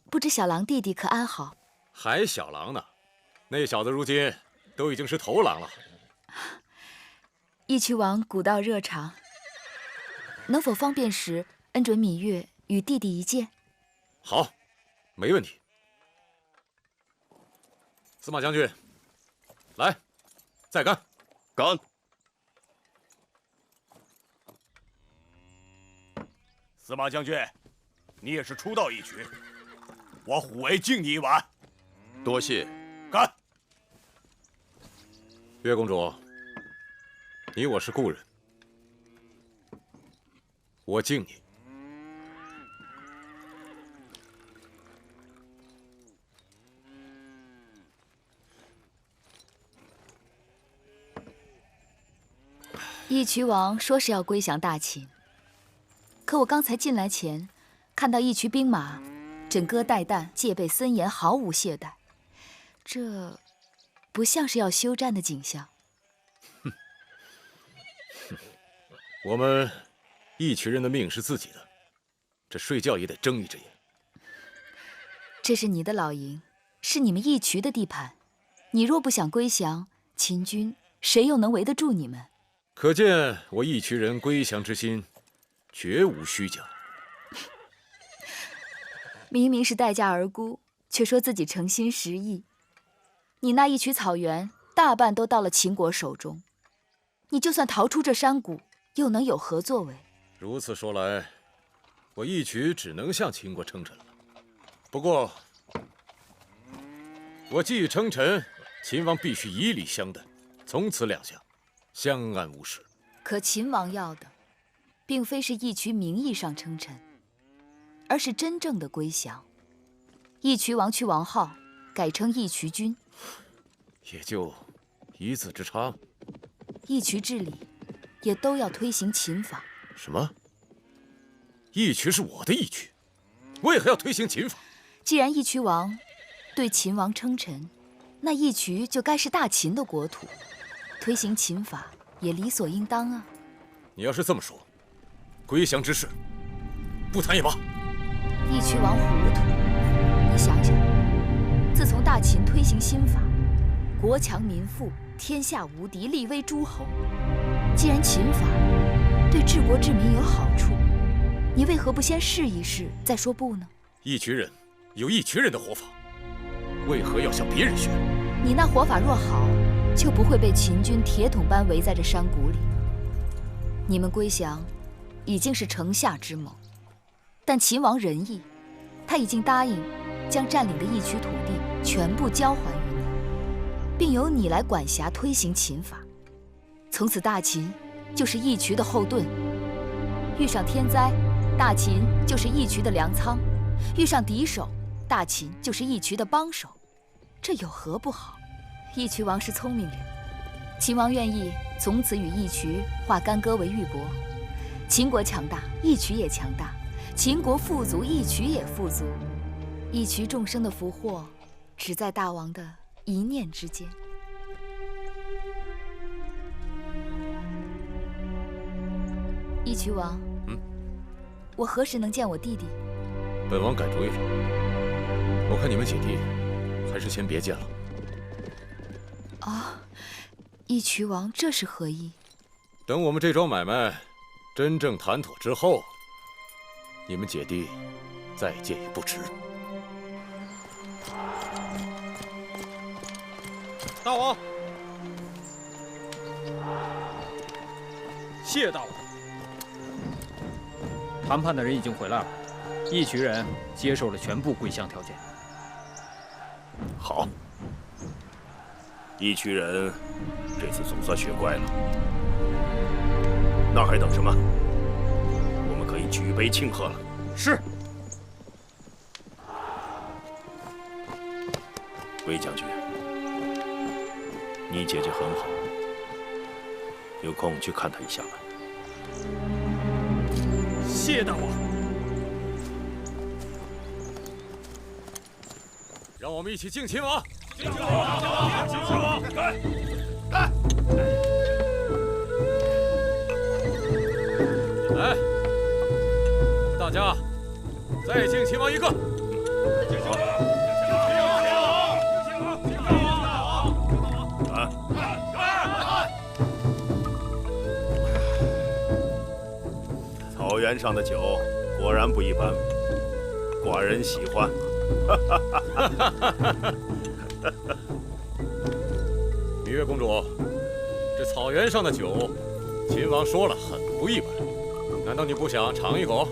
不知小狼弟弟可安好？还小狼呢，那小子如今都已经是头狼了。义渠王古道热肠，能否方便时恩准芈月与弟弟一见？好，没问题。司马将军，来，再干！干！司马将军，你也是初到义渠，我虎为敬你一碗。多谢。干！月公主，你我是故人，我敬你。义渠王说是要归降大秦，可我刚才进来前，看到义渠兵马枕戈待旦，戒备森严，毫无懈怠，这不像是要休战的景象。我们义渠人的命是自己的，这睡觉也得睁一只眼。这是你的老营，是你们义渠的地盘，你若不想归降，秦军谁又能围得住你们？可见我义渠人归降之心绝无虚假。明明是待价而沽，却说自己诚心实意。你那一曲草原，大半都到了秦国手中，你就算逃出这山谷，又能有何作为？如此说来，我义渠只能向秦国称臣了。不过，我既已称臣，秦王必须以礼相待，从此两下相安无事。可秦王要的，并非是义渠名义上称臣，而是真正的归降。义渠王去王号，改称义渠君，也就一字之差。义渠治理也都要推行秦法。什么？义渠是我的义渠，为何要推行秦法？既然义渠王对秦王称臣，那义渠就该是大秦的国土，推行秦法也理所应当啊。你要是这么说，归降之事不谈也罢。义渠王糊涂，你想想，自从大秦推行新法，国强民富，天下无敌，立威诸侯。既然秦法对治国治民有好处，你为何不先试一试，再说不呢？义渠人有义渠人的活法，为何要向别人学？你那活法若好，就不会被秦军铁桶般围在这山谷里。你们归降，已经是城下之谋，但秦王仁义，他已经答应将占领的义渠土地全部交还于你，并由你来管辖推行秦法。从此大秦就是义渠的后盾，遇上天灾，大秦就是义渠的粮仓；遇上敌手，大秦就是义渠的帮手。这有何不好？义渠王是聪明人，秦王愿意从此与义渠化干戈为玉帛。秦国强大，义渠也强大；秦国富足，义渠也富足。义渠众生的福祸，只在大王的一念之间。义渠王，我何时能见我弟弟？本王改主意了，我看你们姐弟还是先别见了。啊，义渠王这是何意？等我们这桩买卖真正谈妥之后，你们姐弟再见也不迟。大王，谢大王。谈判的人已经回来了，义渠人接受了全部归降条件。好，义渠人这次总算学乖了。那还等什么？我们可以举杯庆贺了。是。魏将军，你姐姐很好，有空去看她一下吧。谢大王。让我们一起敬秦王！敬秦王！敬秦王！干！干！来，大家再敬秦王一个！敬秦王！敬秦王！敬秦王！敬秦王！干！草原上的酒果然不一般，寡人喜欢。芈月公主，这草原上的酒，秦王说了很不一般，难道你不想尝一口？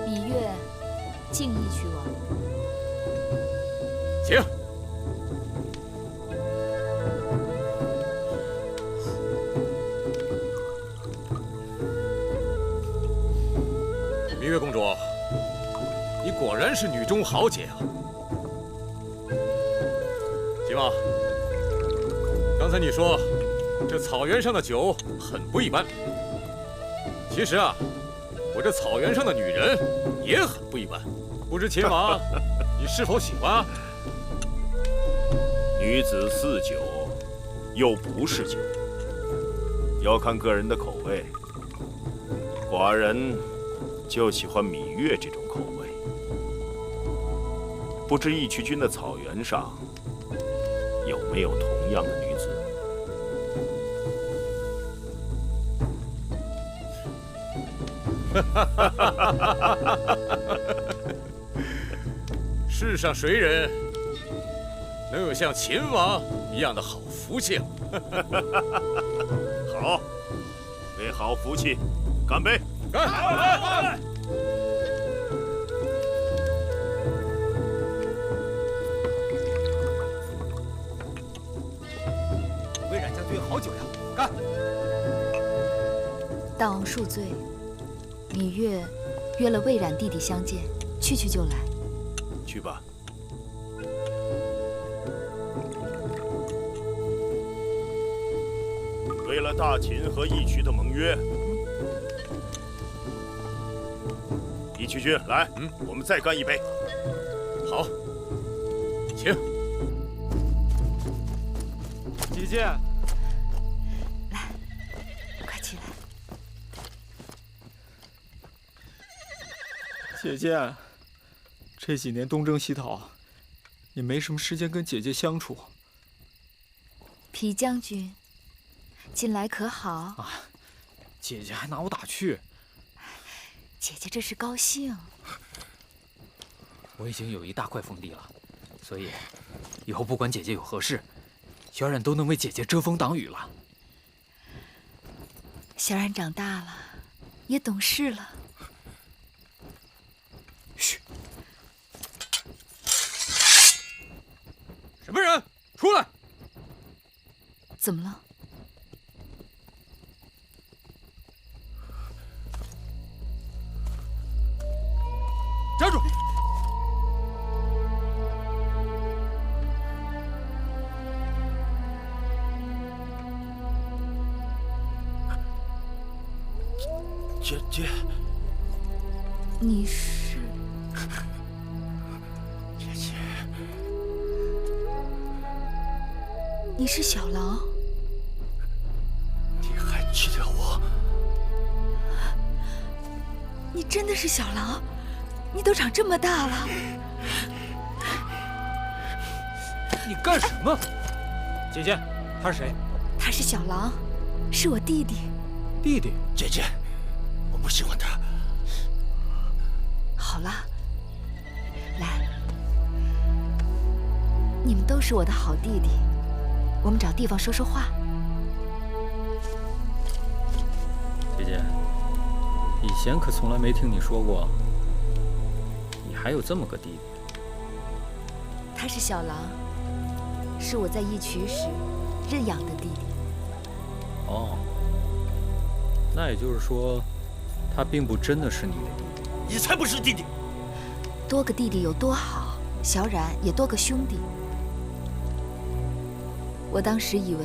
芈月敬义渠王。请。芈月公主，你果然是女中豪杰啊！秦王，刚才你说这草原上的酒很不一般，其实啊，我这草原上的女人也很不一般，不知秦王你是否喜欢啊？女子似酒，又不是酒，要看个人的口味。寡人就喜欢芈月这种口味。不知义渠君的草原上有没有同样的女子？世上谁人能有像秦王一样的好福气？好，为好福气，干杯！干！魏冉将军好酒呀！干！大王恕罪，芈月约了魏冉弟弟相见，去就来。去吧。为了大秦和义渠的盟约，义渠君来，我们再干一杯。好，请。姐姐，快起来。姐姐，这几年东征西讨，也没什么时间跟姐姐相处。皮将军，近来可好？啊，姐姐还拿我打趣。姐姐这是高兴。我已经有一大块封地了，所以以后不管姐姐有何事，小冉都能为姐姐遮风挡雨了。小冉长大了，也懂事了。嘘！什么人？出来！怎么了？站住！姐姐，你是？姐姐，你是小狼？你还记得我？你真的是小狼？你都长这么大了，你干什么？姐姐，他是谁？他是小狼，是我弟弟。弟弟？姐姐，我不喜欢他。好了，来，你们都是我的好弟弟，我们找地方说说话。姐姐，以前可从来没听你说过，你还有这么个弟弟。他是小狼，是我在义渠时认养的弟弟。哦，那也就是说，他并不真的是你的弟弟。你才不是弟弟！多个弟弟有多好，小冉也多个兄弟。我当时以为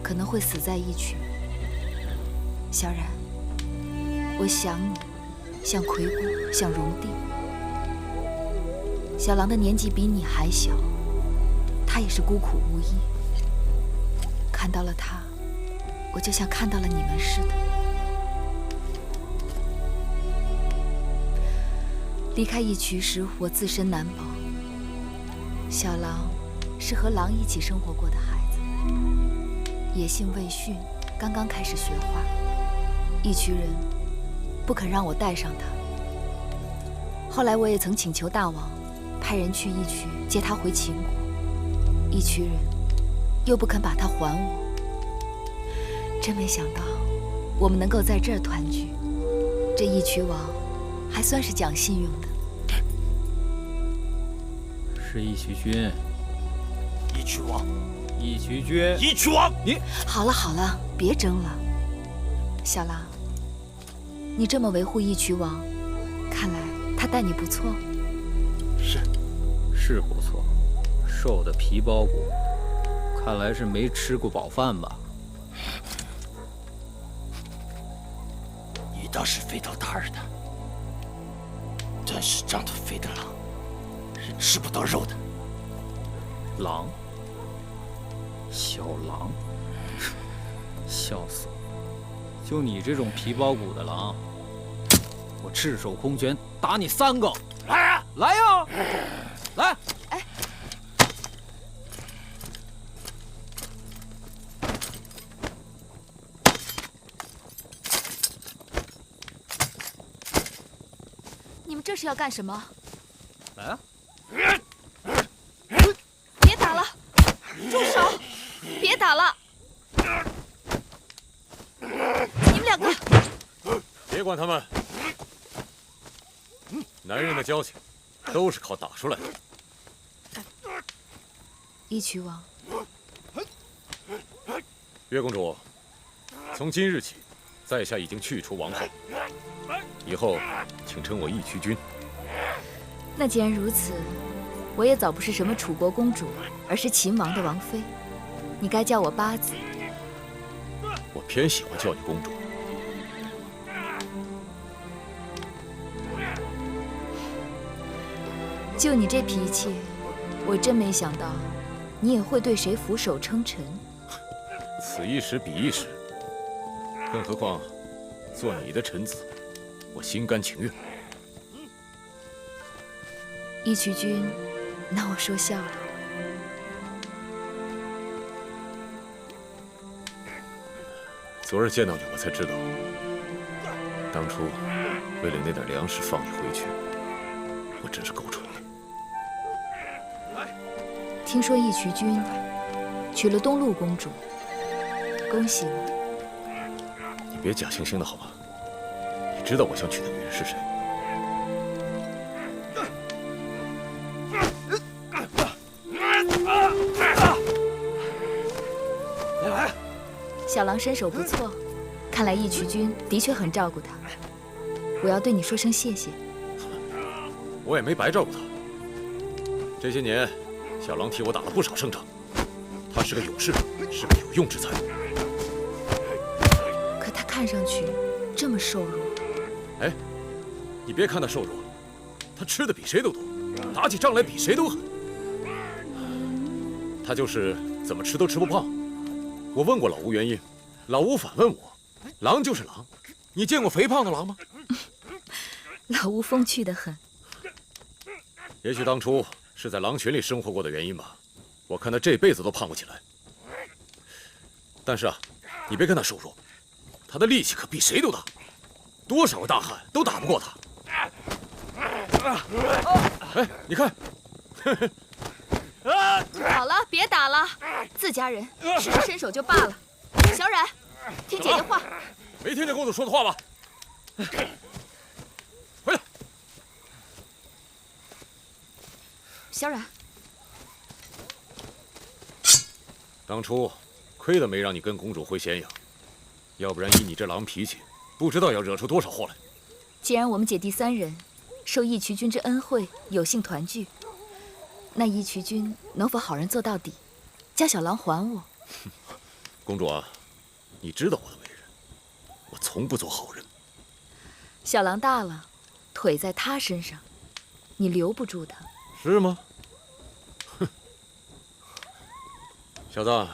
可能会死在义渠。小冉，我想你，像葵姑，像荣帝。小狼的年纪比你还小，他也是孤苦无依。看到了他，我就像看到了你们似的。离开义渠时，我自身难保。小狼是和狼一起生活过的孩子，野性未驯，刚刚开始学画。义渠人不肯让我带上他。后来我也曾请求大王派人去义渠接他回秦国，义渠人又不肯把他还我。真没想到我们能够在这儿团聚，这义渠王还算是讲信用的。是义渠君。义渠王。义渠君。义渠王。你好了好了，别争了。小狼，你这么维护义渠王，看来他待你不错。是不错，瘦的皮包骨，看来是没吃过饱饭吧？你倒是肥头大耳的，真是长得肥的狼，是吃不到肉的。狼？小狼？笑死我！就你这种皮包骨的狼，我赤手空拳打你3个！来啊！来呀！来！哎，是要干什么？来啊！别打了，住手！别打了！你们两个，别管他们，男人的交情都是靠打出来的。义渠王，月公主，从今日起，在下已经去除王后，以后请称我义渠君。那既然如此，我也早不是什么楚国公主，而是秦王的王妃。你该叫我八子。我偏喜欢叫你公主。就你这脾气，我真没想到，你也会对谁俯首称臣。此一时彼一时，更何况做你的臣子，我心甘情愿。义渠君，拿我说笑了。昨日见到你，我才知道，当初为了那点粮食放你回去，我真是够蠢的。听说义渠君娶了东陆公主，恭喜了。你别假惺惺的好吧？你知道我想娶的女人是谁？小郎身手不错，看来义渠君的确很照顾他。我要对你说声谢谢。我也没白照顾他。这些年，小郎替我打了不少胜仗，他是个勇士，是个有用之才。可他看上去这么瘦弱。哎，你别看他瘦弱，他吃的比谁都多，打起仗来比谁都狠。他就是怎么吃都吃不胖。我问过老吴原因，老吴反问我：“狼就是狼，你见过肥胖的狼吗？”老吴风趣得很。也许当初是在狼群里生活过的原因吧，我看他这辈子都胖不起来。但是啊，你别看他瘦弱，他的力气可比谁都大，多少个大汉都打不过他。哎，你看。好了，别打了，自家人使出身手就罢了。小冉，听姐姐话。没听见公主说的话吧？回来。小冉，当初亏得没让你跟公主回咸阳，要不然以你这狼脾气，不知道要惹出多少祸来。既然我们姐弟三人受义渠君之恩惠，有幸团聚。那义渠君能否好人做到底，将小郎还我？公主啊，你知道我的为人，我从不做好人。小郎大了，腿在他身上，你留不住他。是吗？哼，小子，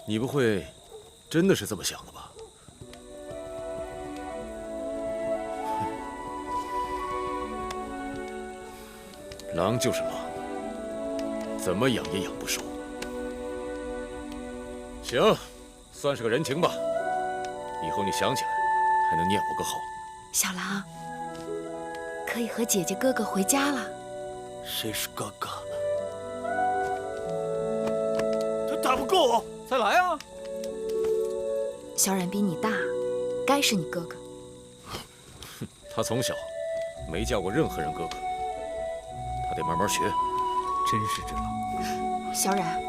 你不会真的是这么想的吧？狼就是狼。怎么养也养不熟。行，算是个人情吧。以后你想起来，还能念我个好。小郎，可以和姐姐哥哥回家了。谁是哥哥？他打不够，再来啊！小冉比你大，该是你哥哥。他从小没叫过任何人哥哥，他得慢慢学。真是这狼。小冉，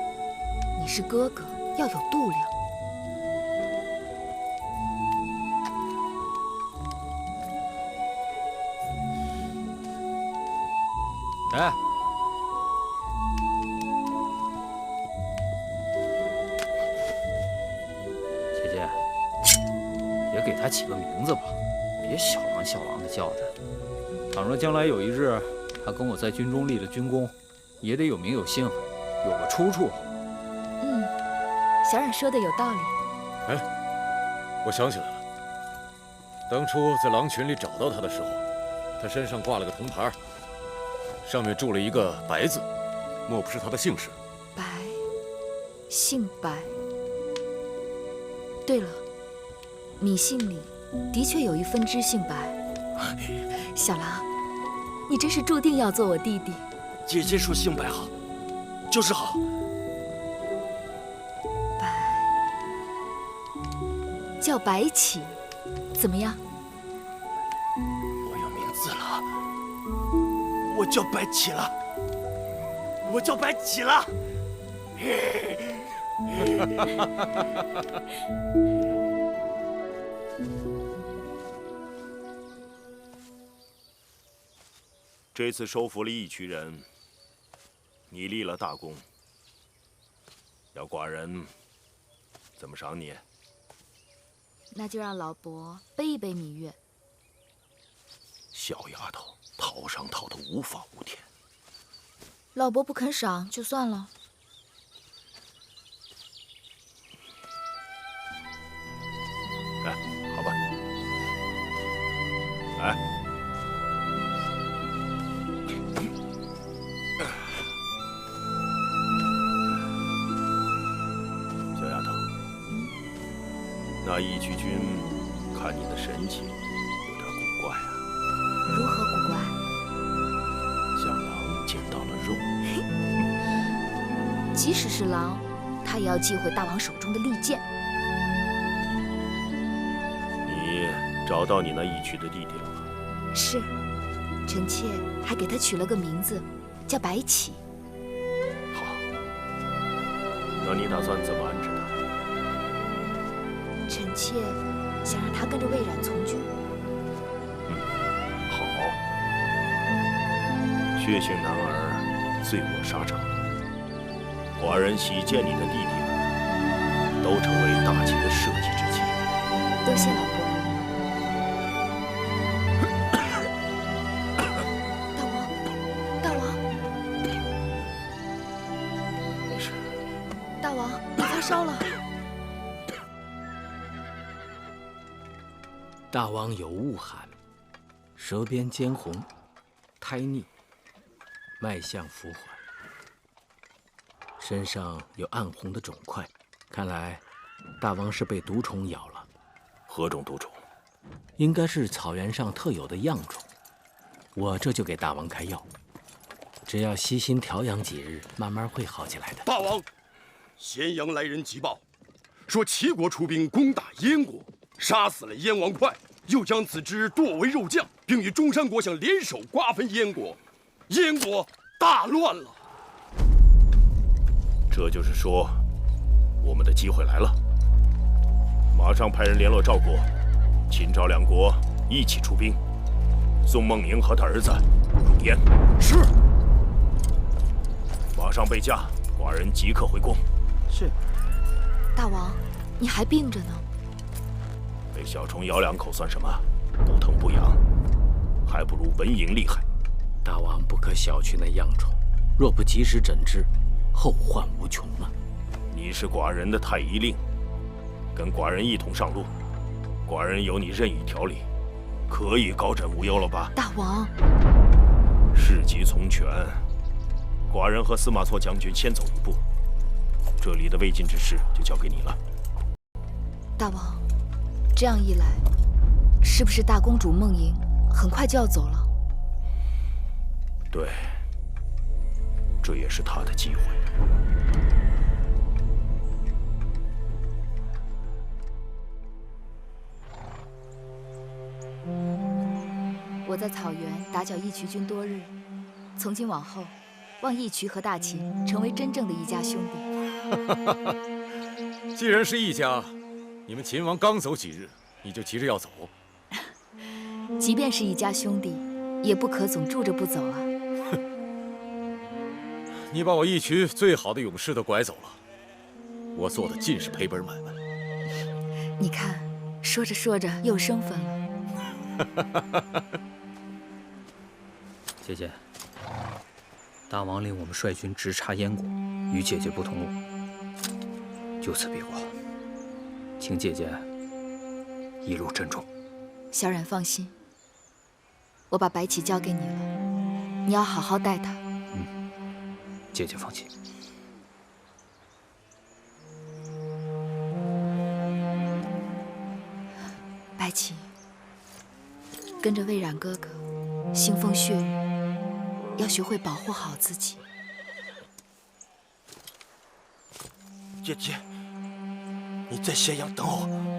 你是哥哥，要有度量。哎，姐姐，也给他起个名字吧，别小郎小郎的叫着。倘若将来有一日，他跟我在军中立了军功，也得有名有姓，有个出处。嗯，小冉说的有道理。哎，我想起来了，当初在狼群里找到他的时候，他身上挂了个铜牌，上面铸了一个“白”字，莫不是他的姓氏？白，姓白。对了，你姓里的确有一分支姓白。小郎，你真是注定要做我弟弟。姐姐说姓白好，就是好。叫白起，怎么样？我有名字了，我叫白起了，我叫白起了。这次收服了一群人，你立了大功，要寡人怎么赏你？那就让老伯背一背芈月。小丫头，讨赏讨得无法无天。老伯不肯赏就算了。哎，好吧。哎，小丫头，那义渠君看你的神情有点古怪啊。如何古怪？像狼捡到了肉。即使是狼，他也要忌讳大王手中的利剑。你找到你那义渠的弟弟了吗？是，臣妾还给他取了个名字，叫白起。好，那你打算怎么安置他？臣妾想让他跟着魏冉从军。好，血性男儿，罪恶沙场。寡人喜见你的弟弟们都成为大秦的社稷之器。多谢老伯。大王，没事。大王，你发烧了。大王有恶寒，舌边尖红，苔腻，脉象浮缓，身上有暗红的肿块，看来大王是被毒虫咬了。何种毒虫？应该是草原上特有的恙虫。我这就给大王开药，只要悉心调养几日，慢慢会好起来的。大王，咸阳来人急报，说齐国出兵攻打燕国，杀死了燕王哙，又将子之剁为肉酱，并与中山国相联手瓜分燕国，燕国大乱了。这就是说，我们的机会来了。马上派人联络赵国、秦赵两国一起出兵，送孟宁和他儿子入燕。是。马上备驾，寡人即刻回宫。是。大王，你还病着呢。被小虫咬两口算什么？不疼不痒，还不如蚊蝇厉害。大王不可小觑那恙虫，若不及时诊治，后患无穷啊！你是寡人的太医令，跟寡人一同上路，寡人有你任意调理，可以高枕无忧了吧？大王，事急从权，寡人和司马错将军先走一步，这里的未尽之事就交给你了。大王，这样一来，是不是大公主孟莹很快就要走了？对，这也是她的机会。我在草原打搅义渠君多日，从今往后，望义渠和大秦成为真正的一家兄弟。既然是一家，你们秦王刚走几日，你就急着要走？即便是一家兄弟，也不可总住着不走啊！你把我义渠最好的勇士都拐走了，我做的尽是赔本买卖。你看，说着说着又生分了。姐姐，大王令我们率军直插燕国，与姐姐不同路，就此别过，请姐姐一路珍重。小冉放心，我把白起交给你了，你要好好待他。姐姐放心。白起，跟着魏冉哥哥腥风血雨，要学会保护好自己。姐姐，你在咸阳等我。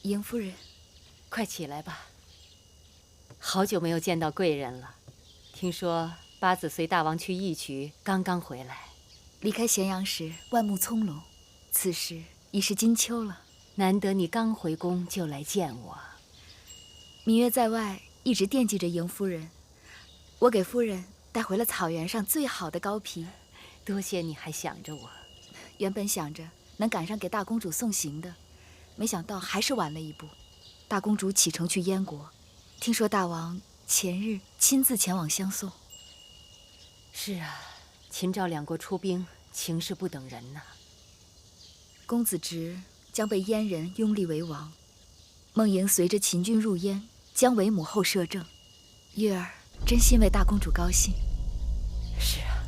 迎夫人，快起来吧。好久没有见到贵人了。听说八子随大王去义渠，刚刚回来。离开咸阳时万木葱茏，此时已是金秋了。难得你刚回宫就来见我。芈月在外一直惦记着迎夫人，我给夫人带回了草原上最好的羔皮。多谢你还想着我。原本想着能赶上给大公主送行的。没想到还是晚了一步。大公主启程去燕国，听说大王前日亲自前往相送。是啊，秦赵两国出兵，情势不等人呐。公子直将被燕人拥立为王，孟莹随着秦军入燕，将为母后摄政。月儿真心为大公主高兴。是啊，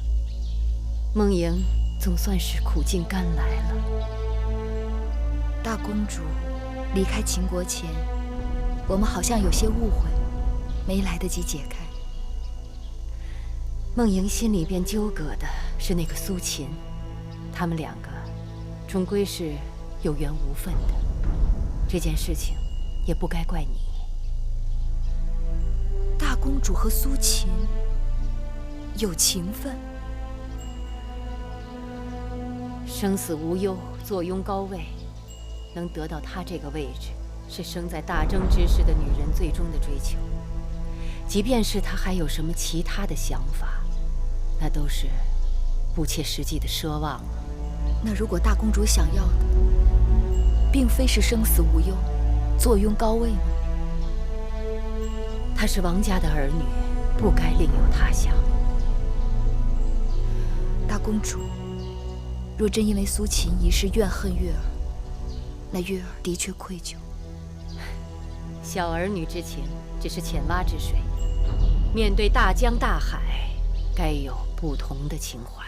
孟莹总算是苦尽甘来了。大公主离开秦国前，我们好像有些误会，没来得及解开。孟莹心里边纠葛的是那个苏秦，他们两个终归是有缘无分的。这件事情也不该怪你。大公主和苏秦有情分，生死无忧，坐拥高位。能得到她这个位置，是生在大征之时的女人最终的追求。即便是她还有什么其他的想法，那都是不切实际的奢望。那如果大公主想要的，并非是生死无忧、坐拥高位吗？她是王家的儿女，不该另有他想。大公主，若真因为苏秦一事怨恨月儿，那月儿的确愧疚。小儿女之情只是浅蛙之水，面对大江大海，该有不同的情怀。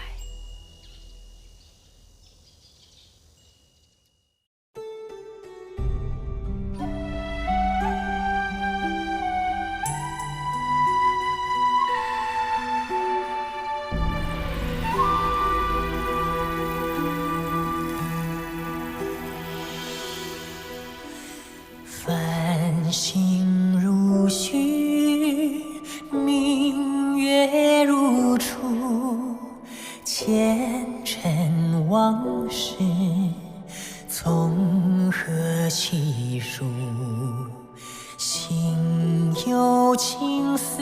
星如许，明月如初，前尘往事从何起数？心有情丝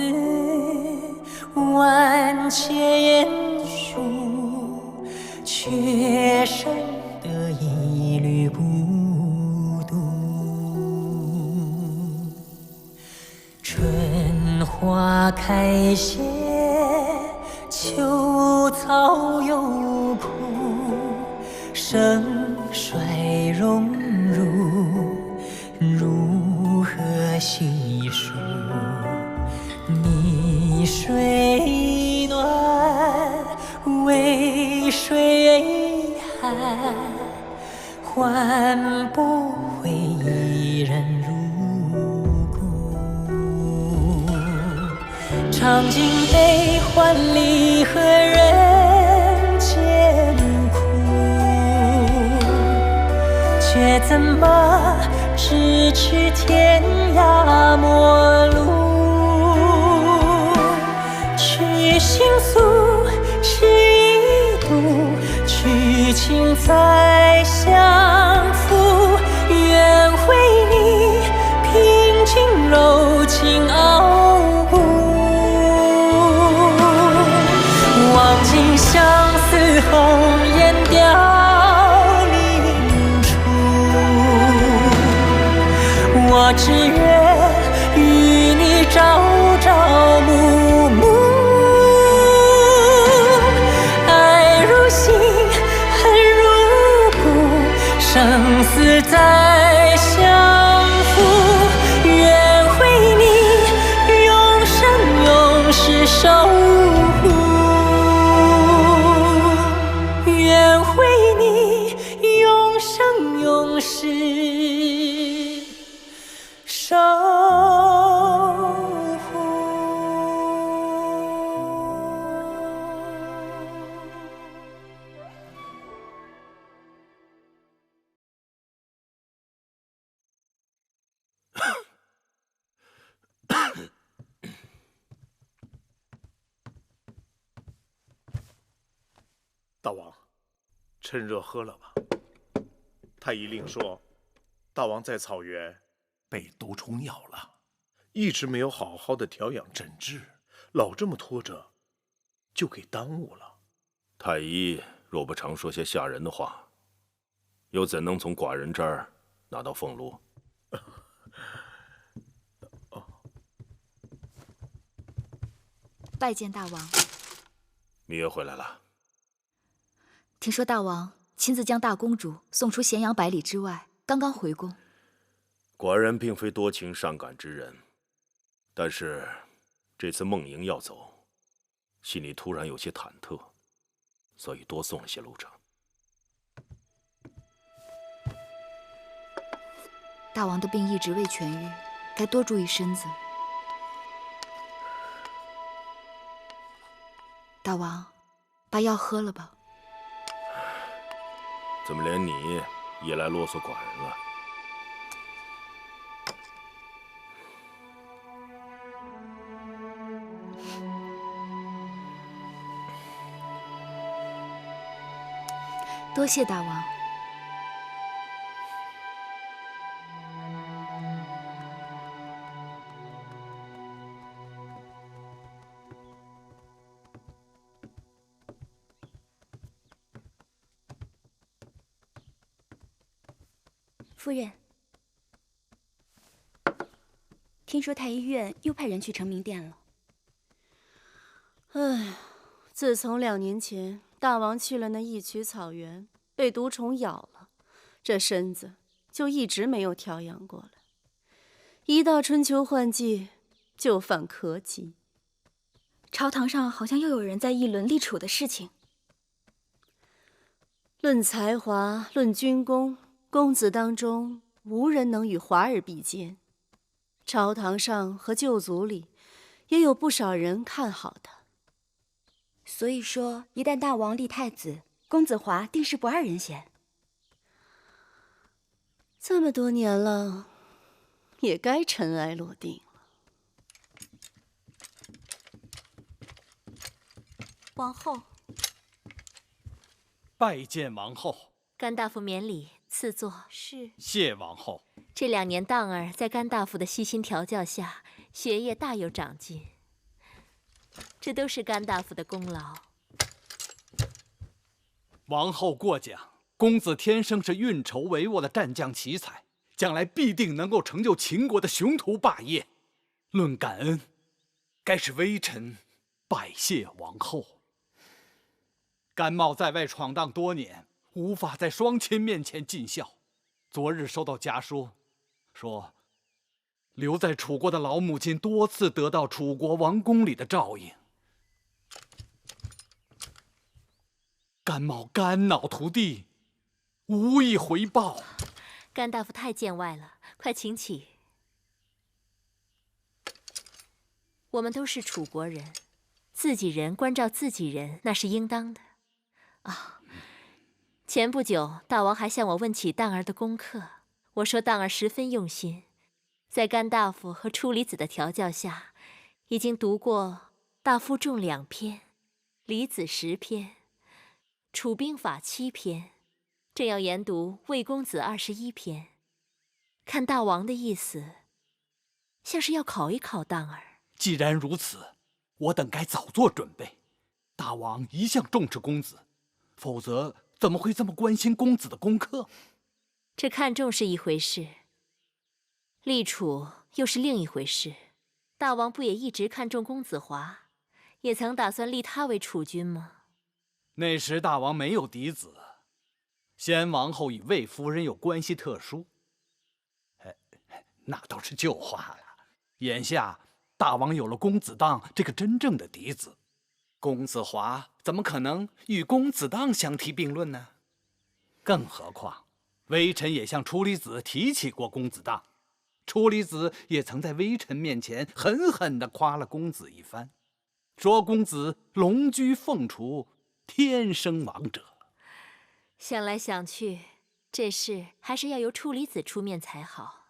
万千束，却生得一缕孤花开谢，秋草又枯，盛衰荣辱，如何细数？你水暖，为谁寒？换不回一人入。尝尽悲欢离也怎么咫尺天涯陌路？去倾诉是一度，去情再相负。愿为你平静柔情傲骨，望尽相思红颜凋零处。我只愿与你朝朝暮暮，爱如星，恨如骨，生死再相负。愿为你永生永世守护，愿为你永生永世守护。大王，趁热喝了吧。太医令说，大王在草原被毒虫咬了，一直没有好好的调养诊治，老这么拖着，就给耽误了。太医若不常说些吓人的话，又怎能从寡人这儿拿到俸禄？拜见大王。芈月回来了。听说大王亲自将大公主送出咸阳百里之外，刚刚回宫。寡人并非多情善感之人，但是这次梦莹要走，心里突然有些忐忑，所以多送了些路程。大王的病一直未痊愈，该多注意身子。大王，把药喝了吧。怎么连你也来啰嗦寡人了？多谢大王。夫人，听说太医院又派人去成明殿了。唉，自从2年前大王去了那义渠草原，被毒虫咬了，这身子就一直没有调养过来。一到春秋换季，就犯咳疾。朝堂上好像又有人在议论立储的事情。论才华，论军功，公子当中无人能与华儿比肩。朝堂上和旧族里，也有不少人看好他。所以说，一旦大王立太子，公子华定是不二人选。这么多年了，也该尘埃落定了。王后，拜见王后。甘大夫免礼，赐座。是。谢王后。这2年，荡儿在甘大夫的悉心调教下，学业大有长进，这都是甘大夫的功劳。王后过奖，公子天生是运筹帷幄的战将奇才，将来必定能够成就秦国的雄图霸业。论感恩，该是微臣拜谢王后。甘茂在外闯荡多年，无法在双亲面前尽孝。昨日收到家书，说留在楚国的老母亲多次得到楚国王宫里的照应。甘茂肝脑涂地，无以回报。甘大夫太见外了，快请起。我们都是楚国人，自己人关照自己人，那是应当的。啊，前不久，大王还向我问起蛋儿的功课，我说蛋儿十分用心，在甘大夫和初离子的调教下，已经读过大夫重2篇，离子10篇，楚兵法7篇，正要研读魏公子21篇。看大王的意思，像是要考一考蛋儿。既然如此，我等该早做准备。大王一向重视公子，否则怎么会这么关心公子的功课？这看重是一回事，立储又是另一回事。大王不也一直看重公子华，也曾打算立他为储君吗？那时大王没有嫡子，先王后与魏夫人有关系特殊，那都是旧话了。眼下大王有了公子荡这个真正的嫡子，公子华怎么可能与公子荡相提并论呢？更何况，微臣也向初离子提起过公子荡，初离子也曾在微臣面前狠狠地夸了公子一番，说公子龙居凤雏，天生王者。想来想去，这事还是要由初离子出面才好。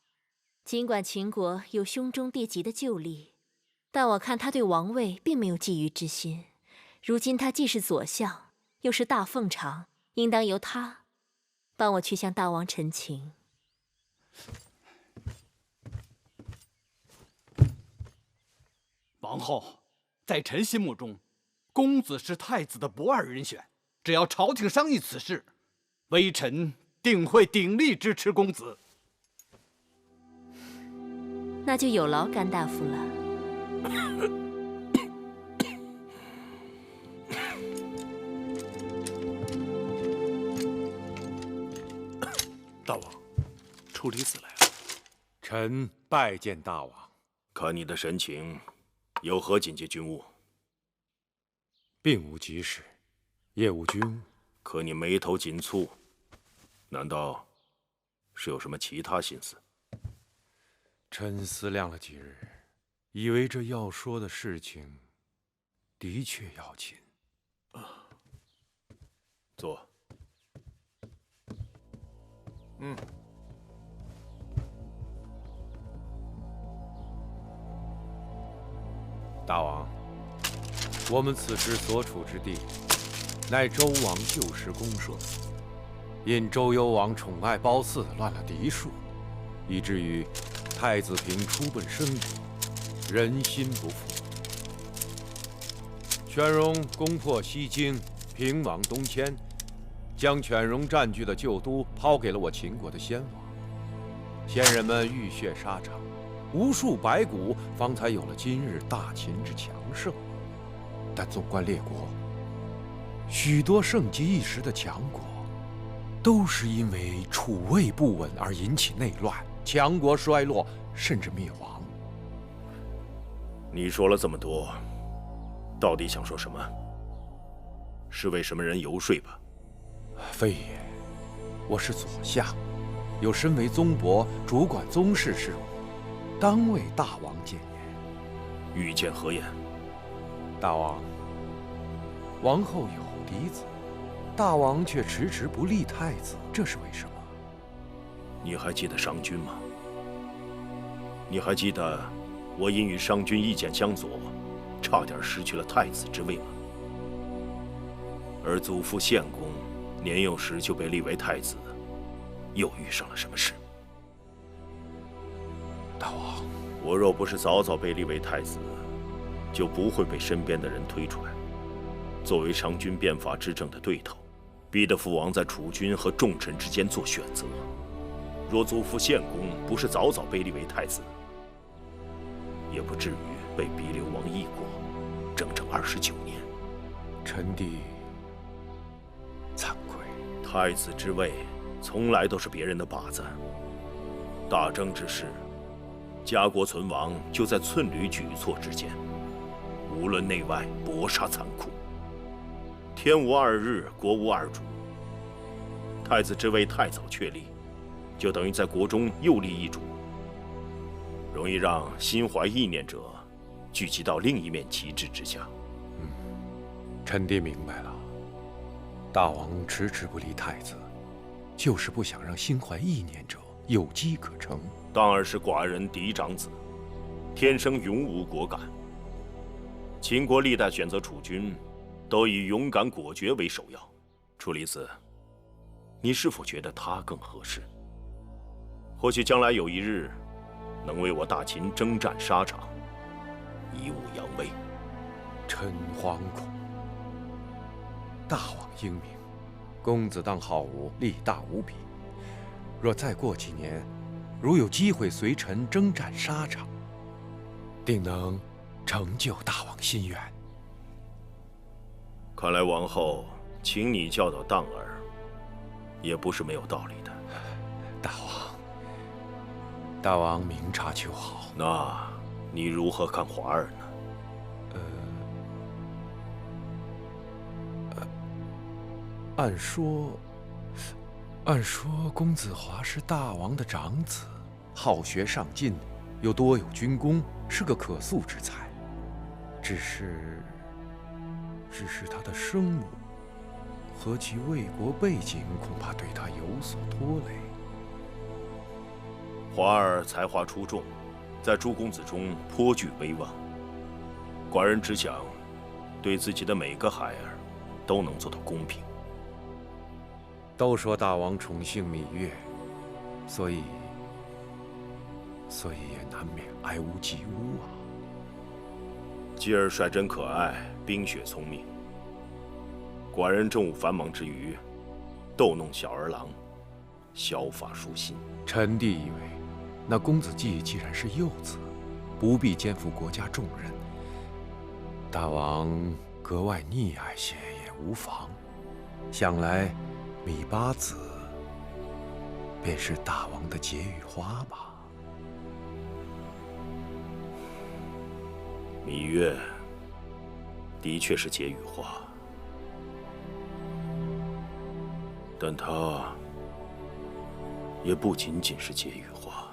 尽管秦国有兄终弟及的旧例，但我看他对王位并没有觊觎之心。如今他既是左相，又是大奉常，应当由他帮我去向大王陈情。王后，在臣心目中，公子是太子的不二人选。只要朝廷商议此事，微臣定会鼎力支持公子。那就有劳甘大夫了。大王，初离子来了。臣拜见大王。看你的神情，有何紧急军务？并无急事，业务军务。可你眉头紧蹙，难道是有什么其他心思？臣思量了几日，以为这要说的事情的确要紧。坐。大王，我们此时所处之地，乃周王旧时公社，因周幽王宠爱褒姒，乱了嫡庶，以至于太子平出奔申国，人心不服。犬戎攻破西京，平往东迁，将犬戎占据的旧都抛给了我秦国的先王。先人们浴血沙场，无数白骨，方才有了今日大秦之强盛。但纵观列国，许多盛极一时的强国，都是因为储位不稳而引起内乱，强国衰落，甚至灭亡。你说了这么多，到底想说什么？是为什么人游说吧？非也，我是左相，有身为宗伯，主管宗室事务，当为大王谏言。欲见何言？大王，王后有嫡子，大王却迟迟不立太子，这是为什么？你还记得商君吗？你还记得我因与商君意见相左，差点失去了太子之位吗？而祖父献公年幼时就被立为太子，又遇上了什么事？大王，我若不是早早被立为太子，就不会被身边的人推出来，作为商君变法执政的对头，逼得父王在储君和重臣之间做选择。若祖父献公不是早早被立为太子，也不至于被逼流亡异国，整整29年。臣弟惭愧。太子之位从来都是别人的靶子，大政之事，家国存亡就在寸缕举措之间。无论内外，搏杀残酷。天无二日，国无二主。太子之位太早确立，就等于在国中又立一主，容易让心怀意念者聚集到另一面旗帜之下。臣弟明白了。大王迟迟不立太子，就是不想让心怀意念者有机可乘。当儿是寡人嫡长子，天生勇武果敢。秦国历代选择储君，都以勇敢果决为首要。楚离子，你是否觉得他更合适？或许将来有一日，能为我大秦征战沙场，以武扬威。臣惶恐。大王英明，公子当好武力大无比。若再过几年，如有机会随臣征战沙场，定能成就大王心愿。看来王后请你教导当儿，也不是没有道理的。大王明察秋毫。那你如何看华儿呢？按说公子华是大王的长子，好学上进，又多有军功，是个可塑之才。只是他的生母和其魏国背景，恐怕对他有所拖累。华儿才华出众，在诸公子中颇具威望。寡人只想对自己的每个孩儿都能做到公平。都说大王宠幸芈月，所以也难免爱屋及乌啊。继儿率真可爱，冰雪聪明。寡人政务繁忙之余，逗弄小儿郎，削发舒心。臣弟以为，那公子季既然是幼子，不必肩负国家重任，大王格外溺爱些也无妨。想来芈八子便是大王的解语花吧？芈月的确是解语花，但她也不仅仅是解语花。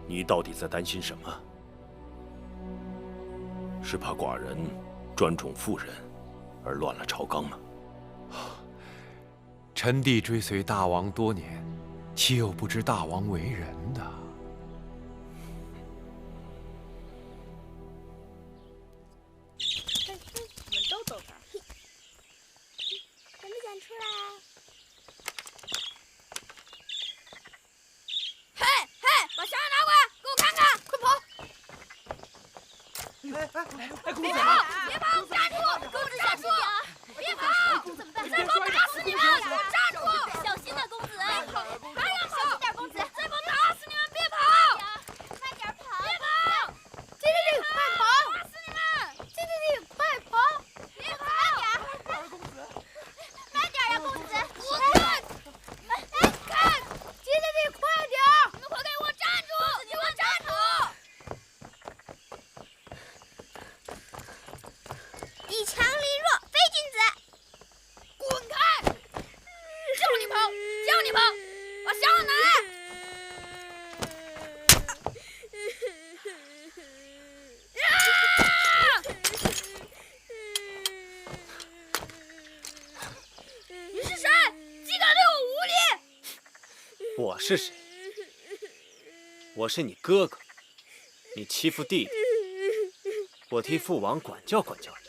你到底在担心什么？是怕寡人专宠妇人而乱了朝纲吗？臣弟追随大王多年，岂有不知大王为人的？我们都走吧。敢不敢出来？嘿，把小人拿过来，给我看看！快跑！别跑！站住！给我站住！别跑！再跑打死你们！给我站住！小心呐，公子！还要跑！小心点，公子！再跑打死你们！别跑！慢点跑！别跑！弟，快跑！打死你们！弟，快跑！别跑！慢点呀，公子！我看！看！弟，快点！你们快给我站住！给我站住！以强凌弱，非君子！滚开！叫你跑！把小人拿来！你是谁？竟敢对我无礼！我是谁？我是你哥哥，你欺负弟弟，我替父王管教管教你。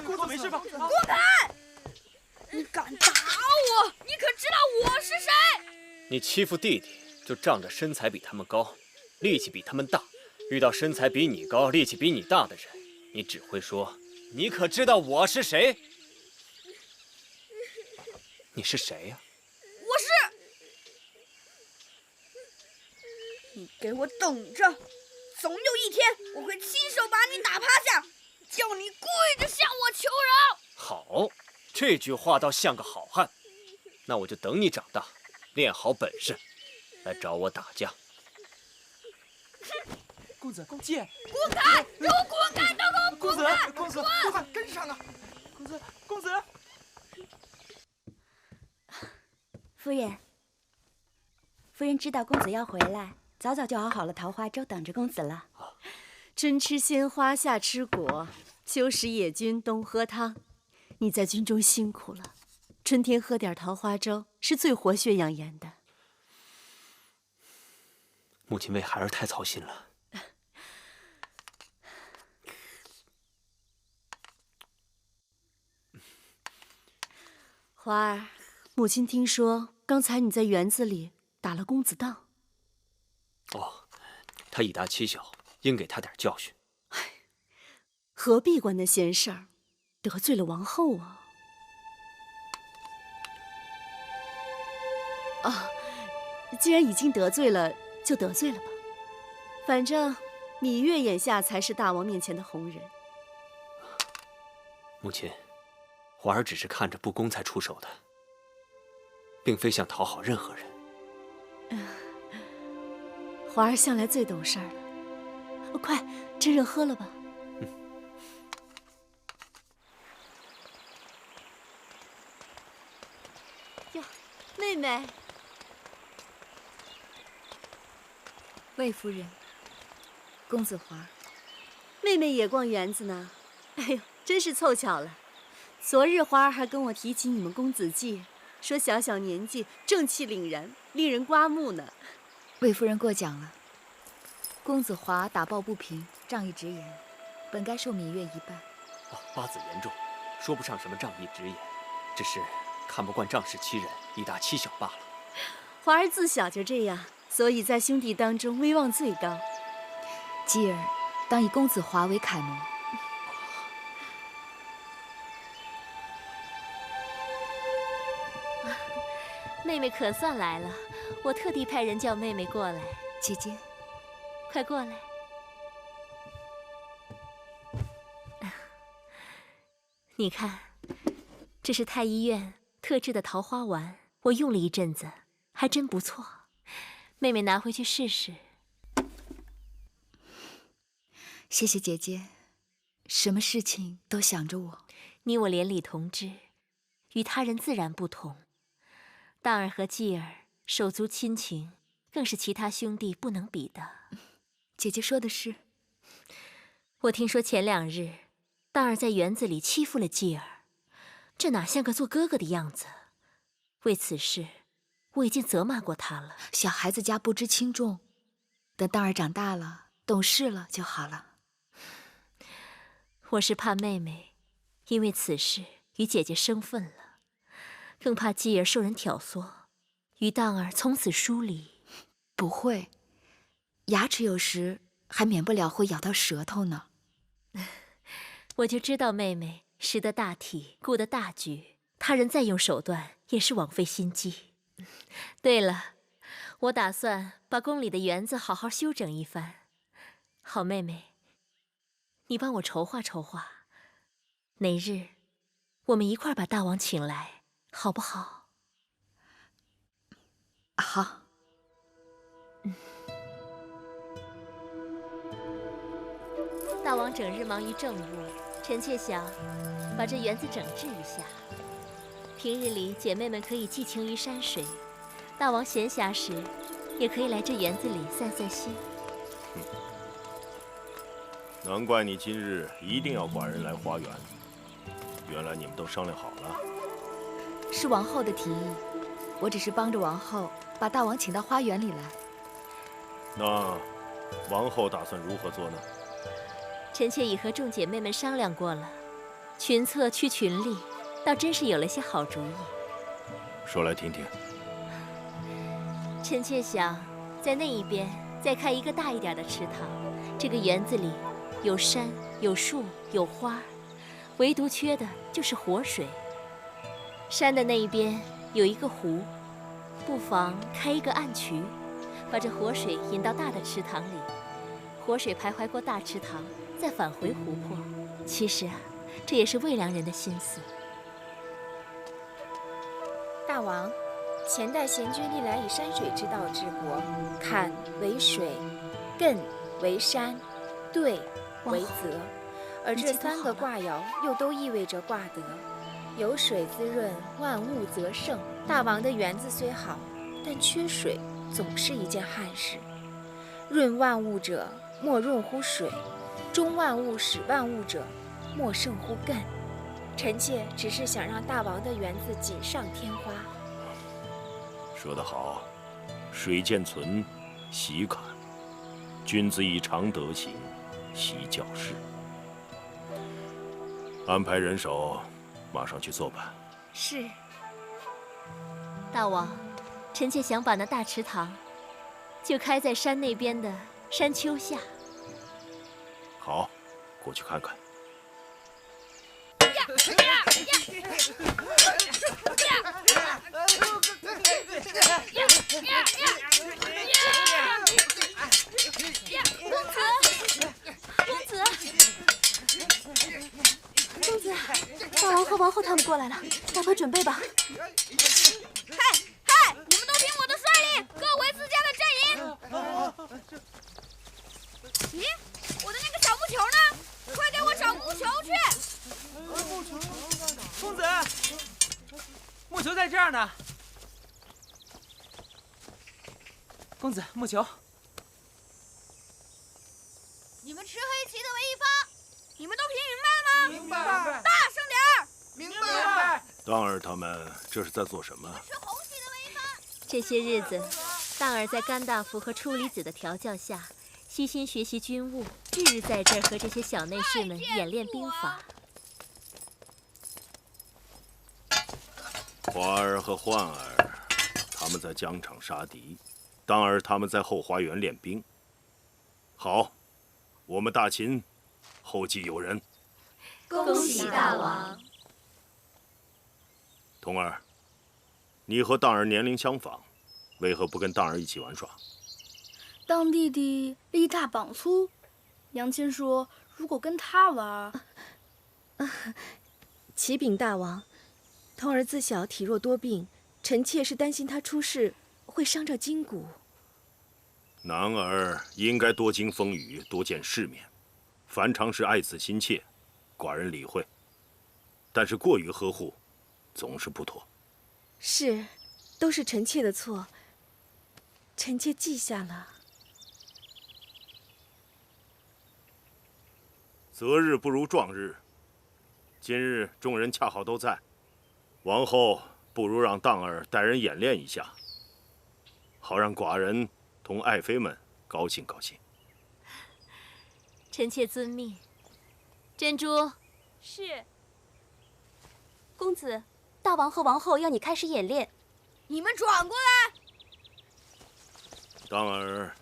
公子没事吧？滚开！你敢打我？你可知道我是谁？你欺负弟弟，就仗着身材比他们高，力气比他们大。遇到身材比你高、力气比你大的人，你只会说：“你可知道我是谁？”你是谁呀？我是。你给我等着，总有一天我会亲手把你打趴下，叫你跪着向我求饶。好，这句话倒像个好汉。那我就等你长大，练好本事，来找我打架。公子，姐，滚开！给我滚开！都给我滚开！公子，快跟上！夫人，夫人知道公子要回来，早早就熬好了桃花粥，等着公子了。春吃鲜花，夏吃果，秋食野菌，冬喝汤。你在军中辛苦了，春天喝点桃花粥是最活血养颜的。母亲为孩儿太操心了。华儿，母亲听说刚才你在园子里打了公子荡。哦，他已达7小，应给他点教训。何必管那闲事儿，得罪了王后啊！啊，既然已经得罪了，就得罪了吧。反正芈月眼下才是大王面前的红人。母亲，华儿只是看着不公才出手的，并非想讨好任何人。华儿向来最懂事儿了。快，趁热喝了吧。哟，妹妹。魏夫人，公子华，妹妹也逛园子呢。哎呦，真是凑巧了。昨日华儿还跟我提起你们公子季，说小小年纪正气凛然，令人刮目呢。魏夫人过奖了。公子华打抱不平，仗义直言，本该受芈月一拜。八字严重，说不上什么仗义直言，只是看不惯仗势欺人，已达7小罢了。华儿自小就这样，所以在兄弟当中威望最高。继儿当以公子华为楷模。妹妹可算来了，我特地派人叫妹妹过来。姐姐，快过来。你看，这是太医院特制的桃花丸，我用了一阵子，还真不错。妹妹拿回去试试。谢谢姐姐，什么事情都想着我。你我连理同支，与他人自然不同。荡儿和继儿手足亲情，更是其他兄弟不能比的。姐姐说的是。我听说前2日，荡儿在园子里欺负了继儿，这哪像个做哥哥的样子？为此事，我已经责骂过他了。小孩子家不知轻重，等荡儿长大了，懂事了就好了。我是怕妹妹因为此事与姐姐生分了，更怕继儿受人挑唆，与荡儿从此疏离。不会，牙齿有时还免不了会咬到舌头呢。我就知道妹妹识得大体，顾得大局，他人再用手段也是枉费心机。对了，我打算把宫里的园子好好修整一番。好妹妹，你帮我筹划筹划，哪日我们一块儿把大王请来，好不好？好。大王整日忙于政务，臣妾想把这园子整治一下。平日里姐妹们可以寄情于山水，大王闲暇时也可以来这园子里散散心。难怪你今日一定要寡人来花园，原来你们都商量好了。是王后的提议，我只是帮着王后把大王请到花园里来。那王后打算如何做呢？臣妾已和众姐妹们商量过了，群策去群力，倒真是有了些好主意。说来听听。臣妾想在那一边再开一个大一点的池塘，这个园子里有山有树有花，唯独缺的就是活水。山的那一边有一个湖，不妨开一个暗渠，把这活水引到大的池塘里，活水徘徊过大池塘，再返回湖泊。其实啊，这也是魏良人的心思。大王，前代贤君历来以山水之道治国，坎为水，艮为山，兑为泽，而这3个卦爻又都意味着卦德。有水滋润，万物则盛。大王的园子虽好，但缺水总是一件憾事。润万物者，莫润乎水；终万物使万物者，莫胜乎艮。臣妾只是想让大王的园子锦上添花。说得好，水渐存，习侃；君子以常德行，习教事。安排人手，马上去做吧。是。大王，臣妾想把那大池塘就开在山那边的山丘下。好，过去看看。公子，大王和王后他们过来了，赶快准备吧。嗨，你们都听我的率领，各回自家的阵营。咦，我的那个小木球呢？快给我找木球去！公子，木球在这儿呢。公子，木球。你们吃黑旗的为一方，你们都听明白了吗？明白。大声点儿！明白。当儿他们这是在做什么？这些日子，当儿在甘大夫和处离子的调教下，悉心学习军务，日日在这儿和这些小内侍们演练兵法。华儿和焕儿，他们在疆场杀敌，当儿他们在后花园练兵。好，我们大秦后继有人。恭喜大王！童儿，你和当儿年龄相仿，为何不跟当儿一起玩耍？当弟弟力大膀粗，娘亲说如果跟他玩，启禀大王，童儿自小体弱多病，臣妾是担心他出事会伤着筋骨。男儿应该多经风雨，多见世面，凡常是爱子心切，寡人理会。但是过于呵护，总是不妥。是，都是臣妾的错，臣妾记下了。择日不如撞日，今日众人恰好都在，王后不如让当儿带人演练一下，好让寡人同爱妃们高兴高兴。臣妾遵命。珍珠。是。公子，大王和王后要你开始演练。你们转过来。当儿，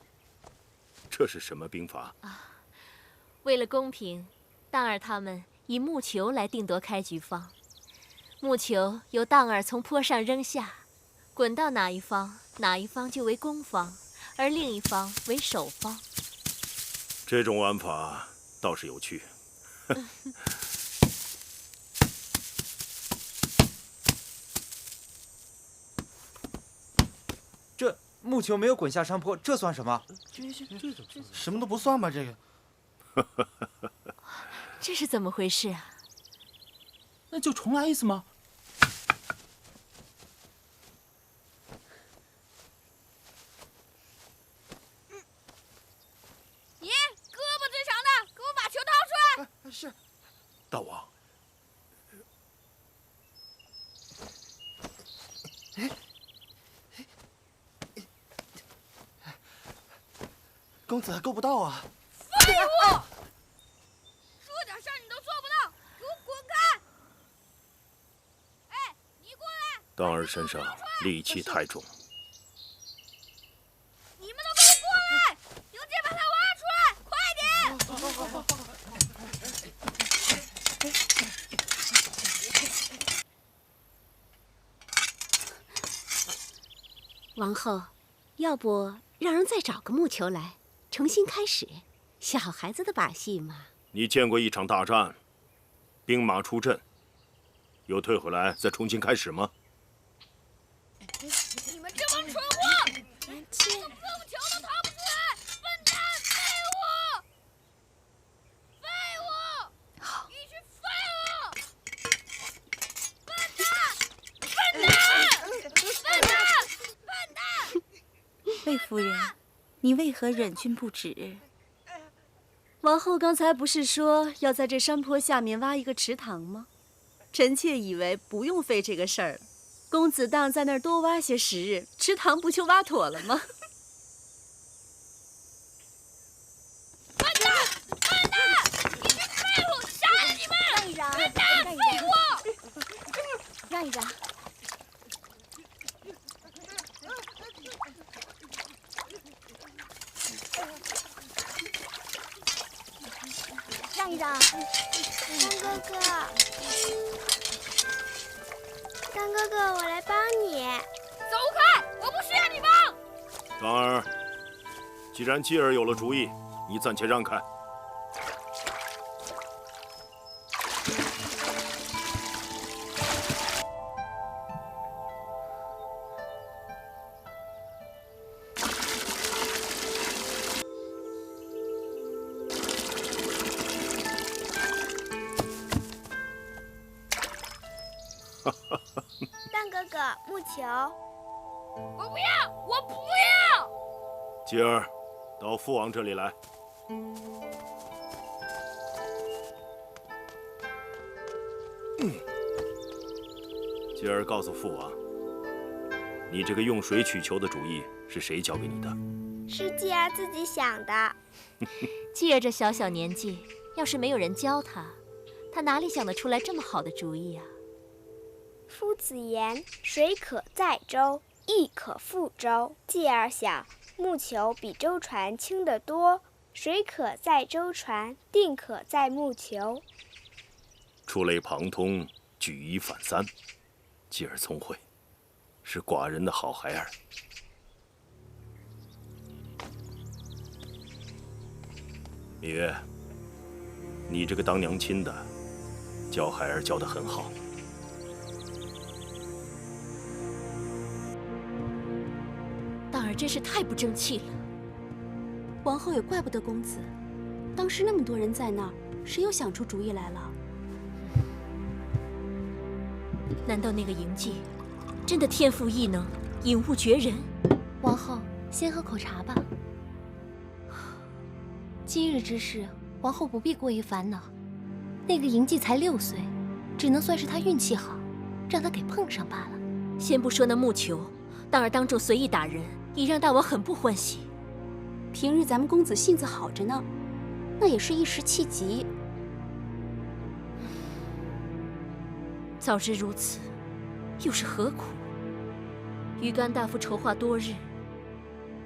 这是什么兵法？为了公平，当儿他们以木球来定夺开局方。木球由当儿从坡上扔下，滚到哪一方，哪一方就为攻方，而另一方为守方。这种玩法倒是有趣。这木球没有滚下山坡，这算什么？什么都不算吧，这个。这是怎么回事啊？那就重来一次吗？你胳膊最长的，给我把球掏出来。是。大王。公子够不到啊！废物！说点事儿你都做不到，给我滚开！哎，你过来！当儿身上戾气太重。你们都给我过来！有剑把它挖出来，快点！王后，要不让人再找个木球来，重新开始，小孩子的把戏嘛。你见过一场大战，兵马出阵，又退回来再重新开始吗？你们这帮蠢货，连个破木球都掏不出来，笨蛋，废物！废物！一群废物！废夫人，你为何忍俊不止？王后刚才不是说要在这山坡下面挖一个池塘吗？臣妾以为不用费这个事儿了。公子当在那儿多挖些时日，池塘不就挖妥了吗？笨蛋！笨蛋！你这废物！杀了你们！让一让！笨蛋！废物！让一让！让一让！干哥哥，干哥哥，我来帮你。走开！我不需要你帮。当儿，既然继儿有了主意，你暂且让开。蛋哥哥，木球。我不要，我不要。继儿，到父王这里来。继儿告诉父王，你这个用水取球的主意是谁教给你的？是继儿自己想的。继儿这小小年纪，要是没有人教他，他哪里想得出来这么好的主意啊？夫子言：“水可载舟，亦可覆舟。”继儿想，木球比舟船轻得多，水可载舟船，定可载木球。触类旁通，举一反三，继儿聪慧，是寡人的好孩儿。芈月，你这个当娘亲的，教孩儿教得很好。当儿真是太不争气了。王后也怪不得公子，当时那么多人在那儿，谁又想出主意来了？难道那个嬴稷真的天赋异能，引物绝人？王后，先喝口茶吧。今日之事，王后不必过于烦恼。那个嬴稷才6岁，只能算是他运气好，让他给碰上罢了。先不说那木球，当儿当众随意打人，已让大王很不欢喜。平日咱们公子性子好着呢，那也是一时气急。早知如此，又是何苦？于甘大夫筹划多日，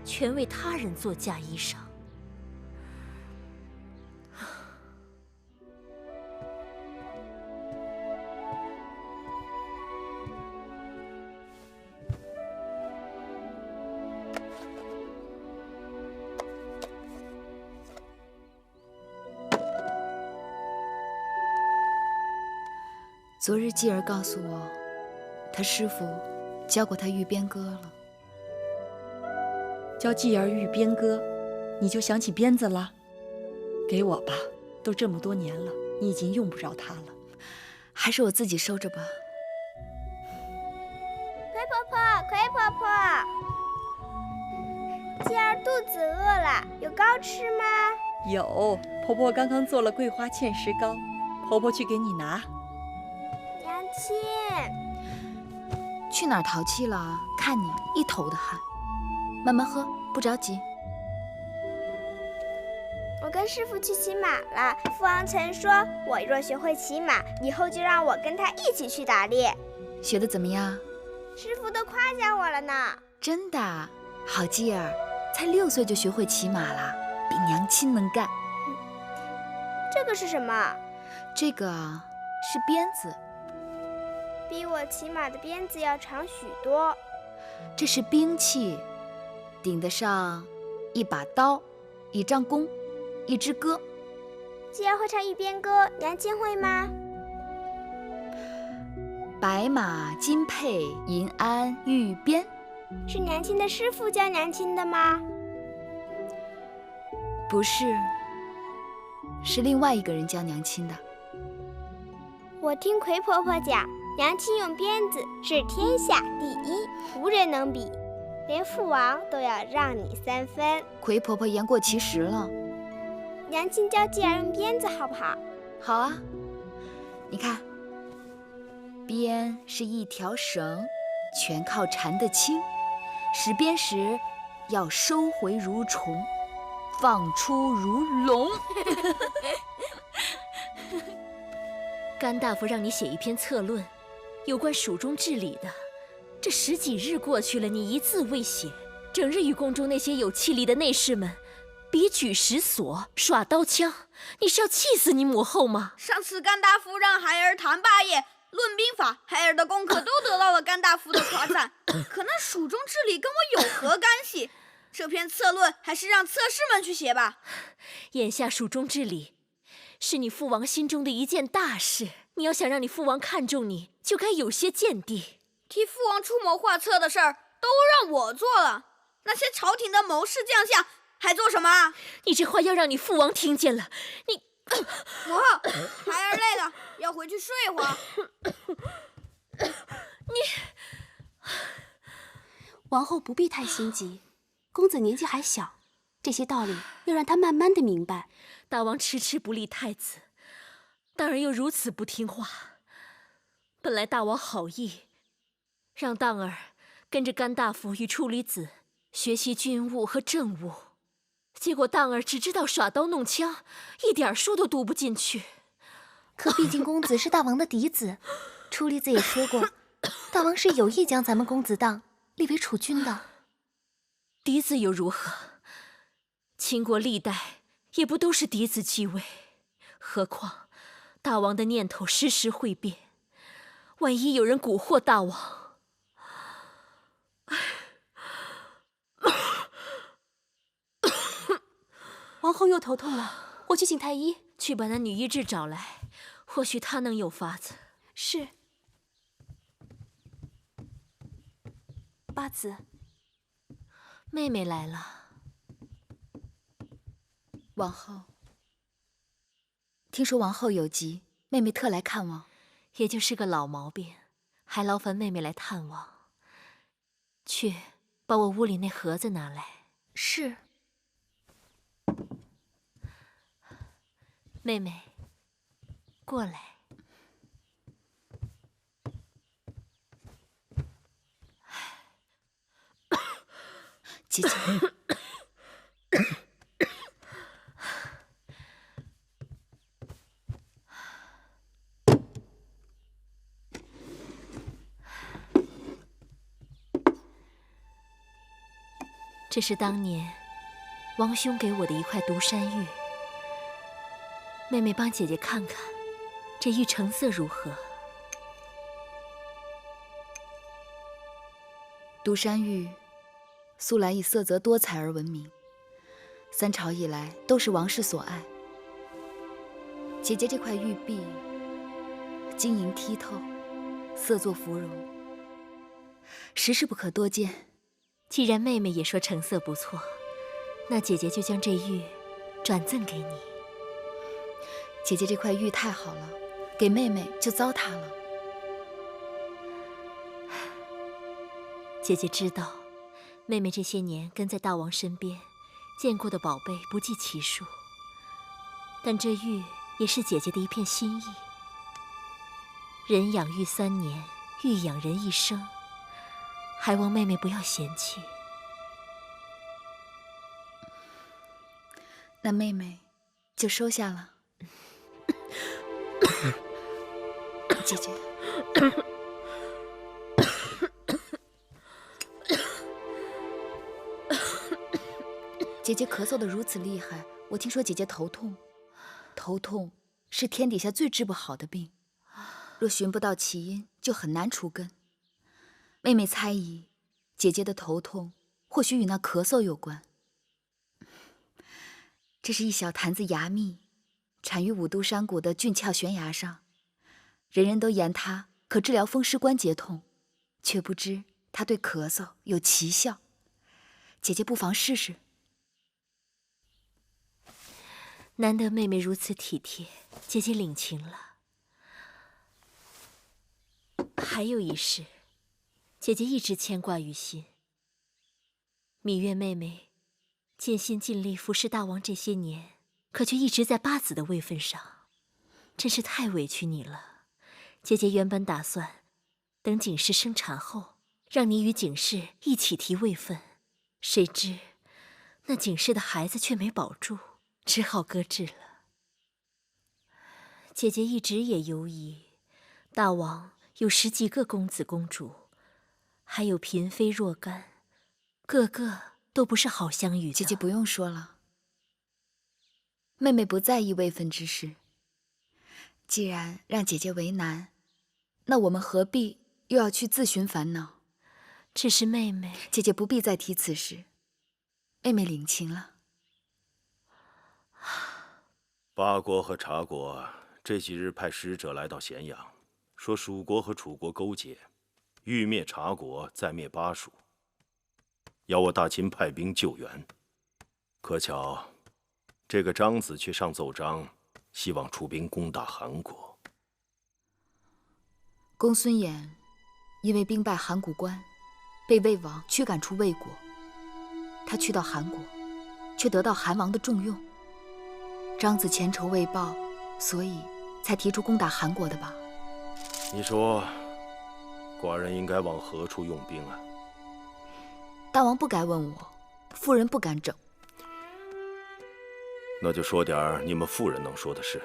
全为他人做嫁衣裳。昨日继儿告诉我，他师傅教过他玉边歌了。教继儿玉边歌，你就想起鞭子了？给我吧，都这么多年了，你已经用不着它了。还是我自己收着吧。葵婆婆，葵婆婆，继儿肚子饿了，有糕吃吗？有，婆婆刚刚做了桂花芡实糕，婆婆去给你拿。娘亲，去哪儿淘气了？看你一头的汗。慢慢喝，不着急。我跟师傅去骑马了。父王曾说，我若学会骑马，以后就让我跟他一起去打猎。学得怎么样？师傅都夸奖我了呢。真的？好继儿，才6岁就学会骑马了，比娘亲能干。这个是什么？这个是鞭子。比我骑马的鞭子要长许多。这是兵器，顶得上一把刀、一张弓、一支歌。继儿会唱玉边歌，娘亲会吗？白马金佩银鞍玉鞭，是娘亲的师傅教娘亲的吗？不是，是另外一个人教娘亲的。我听葵婆婆讲，娘亲用鞭子是天下第一，无人能比。连父王都要让你3分。葵婆婆言过其实了。娘亲教继儿用鞭子好不好？好啊，你看，鞭是一条绳，全靠缠得轻。使鞭时要收回如虫，放出如龙。甘大夫让你写一篇策论，有关蜀中治理的。这10几日过去了，你一字未写，整日与宫中那些有气力的内侍们比举石锁、耍刀枪，你是要气死你母后吗？上次甘大夫让孩儿谈霸业、论兵法，孩儿的功课都得到了甘大夫的夸赞。可那蜀中治理跟我有何干系？这篇策论还是让侧室们去写吧。眼下蜀中治理是你父王心中的一件大事，你要想让你父王看重你，就该有些见地。替父王出谋划策的事儿都让我做了，那些朝廷的谋士将相还做什么？你这话要让你父王听见了，你母后，孩儿累了，要回去睡一会儿。王后不必太心急，公子年纪还小，这些道理要让他慢慢的明白。大王迟迟不立太子，当儿又如此不听话。本来大王好意，让当儿跟着甘大夫与处理子学习军务和政务，结果当儿只知道耍刀弄枪，一点书都读不进去。可毕竟公子是大王的嫡子，处理子也说过，大王是有意将咱们公子当立为储君的。嫡子又如何？秦国历代也不都是嫡子继位，何况大王的念头时时会变，万一有人蛊惑大王。王后又头痛了，我去请太医。去把那女医治找来，或许她能有法子。是。八子，妹妹来了。王后，听说王后有疾，妹妹特来看望。也就是个老毛病，还劳烦妹妹来探望。去，把我屋里那盒子拿来。是。妹妹，过来。姐姐。这是当年王兄给我的一块独山玉，妹妹帮姐姐看看，这玉成色如何？独山玉素来以色泽多彩而闻名，3朝以来都是王室所爱。姐姐这块玉璧，晶莹剔透，色作芙蓉，实是不可多见。既然妹妹也说成色不错，那姐姐就将这玉转赠给你。姐姐这块玉太好了，给妹妹就糟蹋了。姐姐知道，妹妹这些年跟在大王身边，见过的宝贝不计其数，但这玉也是姐姐的一片心意。人养玉3年，玉养人一生，还望妹妹不要嫌弃。那妹妹就收下了。姐姐，姐姐咳嗽得如此厉害，我听说姐姐头痛。头痛是天底下最治不好的病，若寻不到起因，就很难除根。妹妹猜疑，姐姐的头痛或许与那咳嗽有关。这是一小坛子牙蜜，产于五都山谷的峻峭悬崖上，人人都言它可治疗风湿关节痛，却不知它对咳嗽有奇效。姐姐不妨试试。难得妹妹如此体贴，姐姐领情了。还有一事，姐姐一直牵挂于心。芈月妹妹尽心尽力服侍大王这些年，可却一直在八子的位分上，真是太委屈你了。姐姐原本打算等景氏生产后，让你与景氏一起提位分，谁知那景氏的孩子却没保住，只好搁置了。姐姐一直也犹疑，大王有10几个公子公主，还有嫔妃若干，个个都不是好相与的。姐姐不用说了，妹妹不在意位分之事。既然让姐姐为难，那我们何必又要去自寻烦恼？只是妹妹，姐姐不必再提此事，妹妹领情了。八国和察国这几日派使者来到咸阳，说蜀国和楚国勾结，欲灭察国，再灭巴蜀，要我大秦派兵救援。可巧，这个张子却上奏章，希望出兵攻打韩国。公孙衍因为兵败函谷关，被魏王驱赶出魏国。他去到韩国，却得到韩王的重用。张子前仇未报，所以才提出攻打韩国的吧？你说，寡人应该往何处用兵啊？大王不该问我，妇人不敢整。那就说点你们妇人能说的事。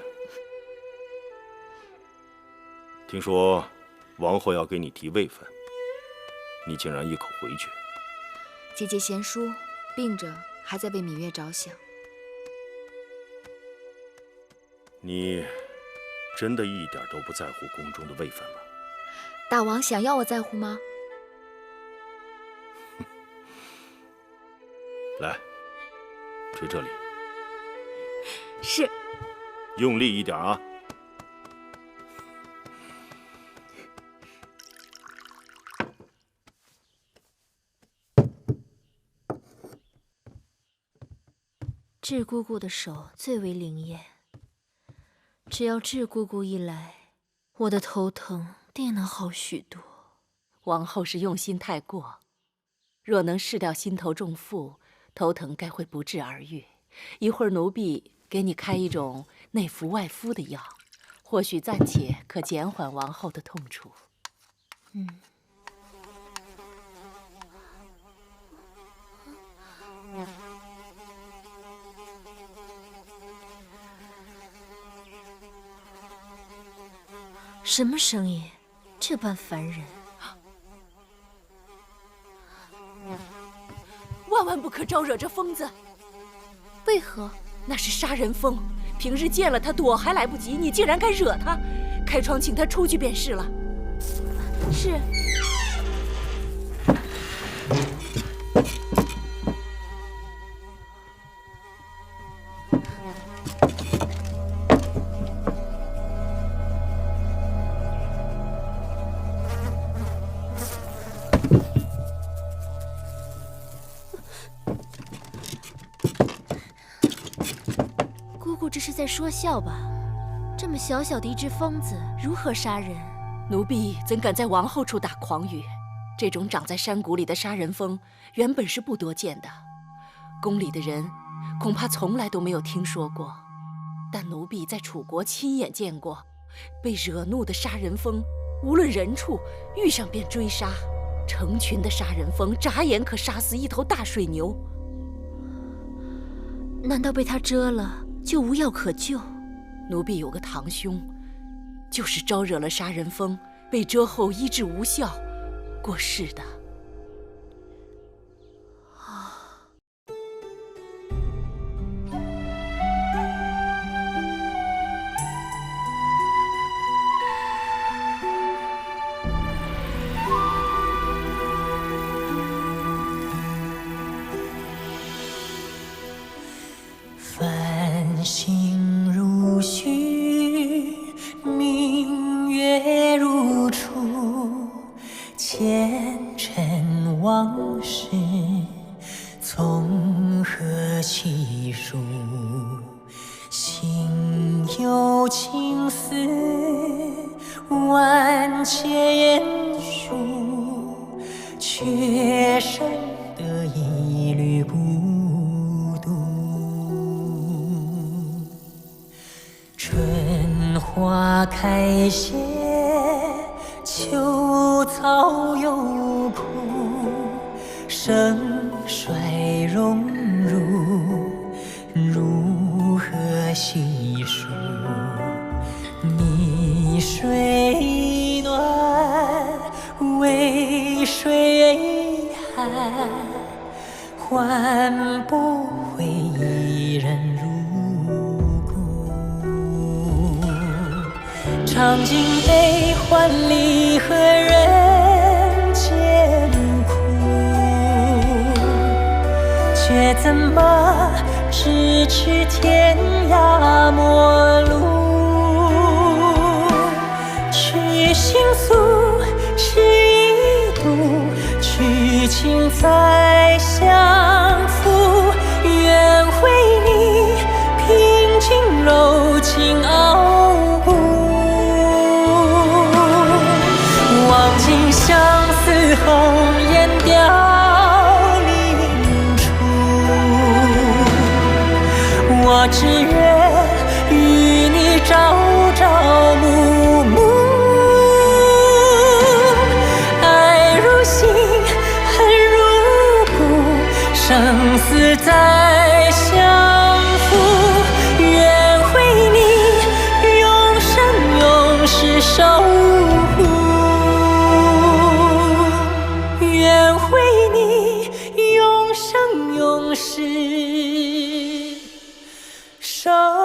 听说王后要给你提位分，你竟然一口回绝。姐姐贤淑，病着还在为芈月着想。你真的一点都不在乎宫中的位分吗？大王想要我在乎吗？来，捶这里。是。用力一点啊！智姑姑的手最为灵验，只要智姑姑一来，我的头疼定能好许多。王后是用心太过，若能释掉心头重负，头疼该会不治而愈。一会儿奴婢给你开一种内服外敷的药，或许暂且可减缓王后的痛楚。什么声音？这般烦人！万万不可招惹这疯子！为何？那是杀人疯，平日见了他躲还来不及，你竟然敢惹他！开窗请他出去便是了。是。这是在说笑吧？这么小小的一只疯子，如何杀人？奴婢怎敢在王后处打诳语？这种长在山谷里的杀人疯，原本是不多见的，宫里的人恐怕从来都没有听说过。但奴婢在楚国亲眼见过，被惹怒的杀人疯，无论人处遇上便追杀，成群的杀人疯眨眼可杀死一头大水牛。难道被他蛰了？就无药可救。奴婢有个堂兄，就是招惹了杀人疯，被蛰后医治无效，过世的。星如许，明月如初，前尘往事从何起数？心有情丝万千书，却生得一缕苔藓，秋草有枯，盛衰荣辱，如何细数？泥水暖，渭水寒，换不回一人入骨。尝尽悲欢离合人间苦，却怎么咫尺天涯陌路？去心诉是一度，去情再相负。愿为你平静柔情傲骨，望尽相思红颜凋零处。我只愿与你朝朝暮暮，爱如心，恨如骨，生死再相负。愿为你永生永世守护，愿为你永生永世守护。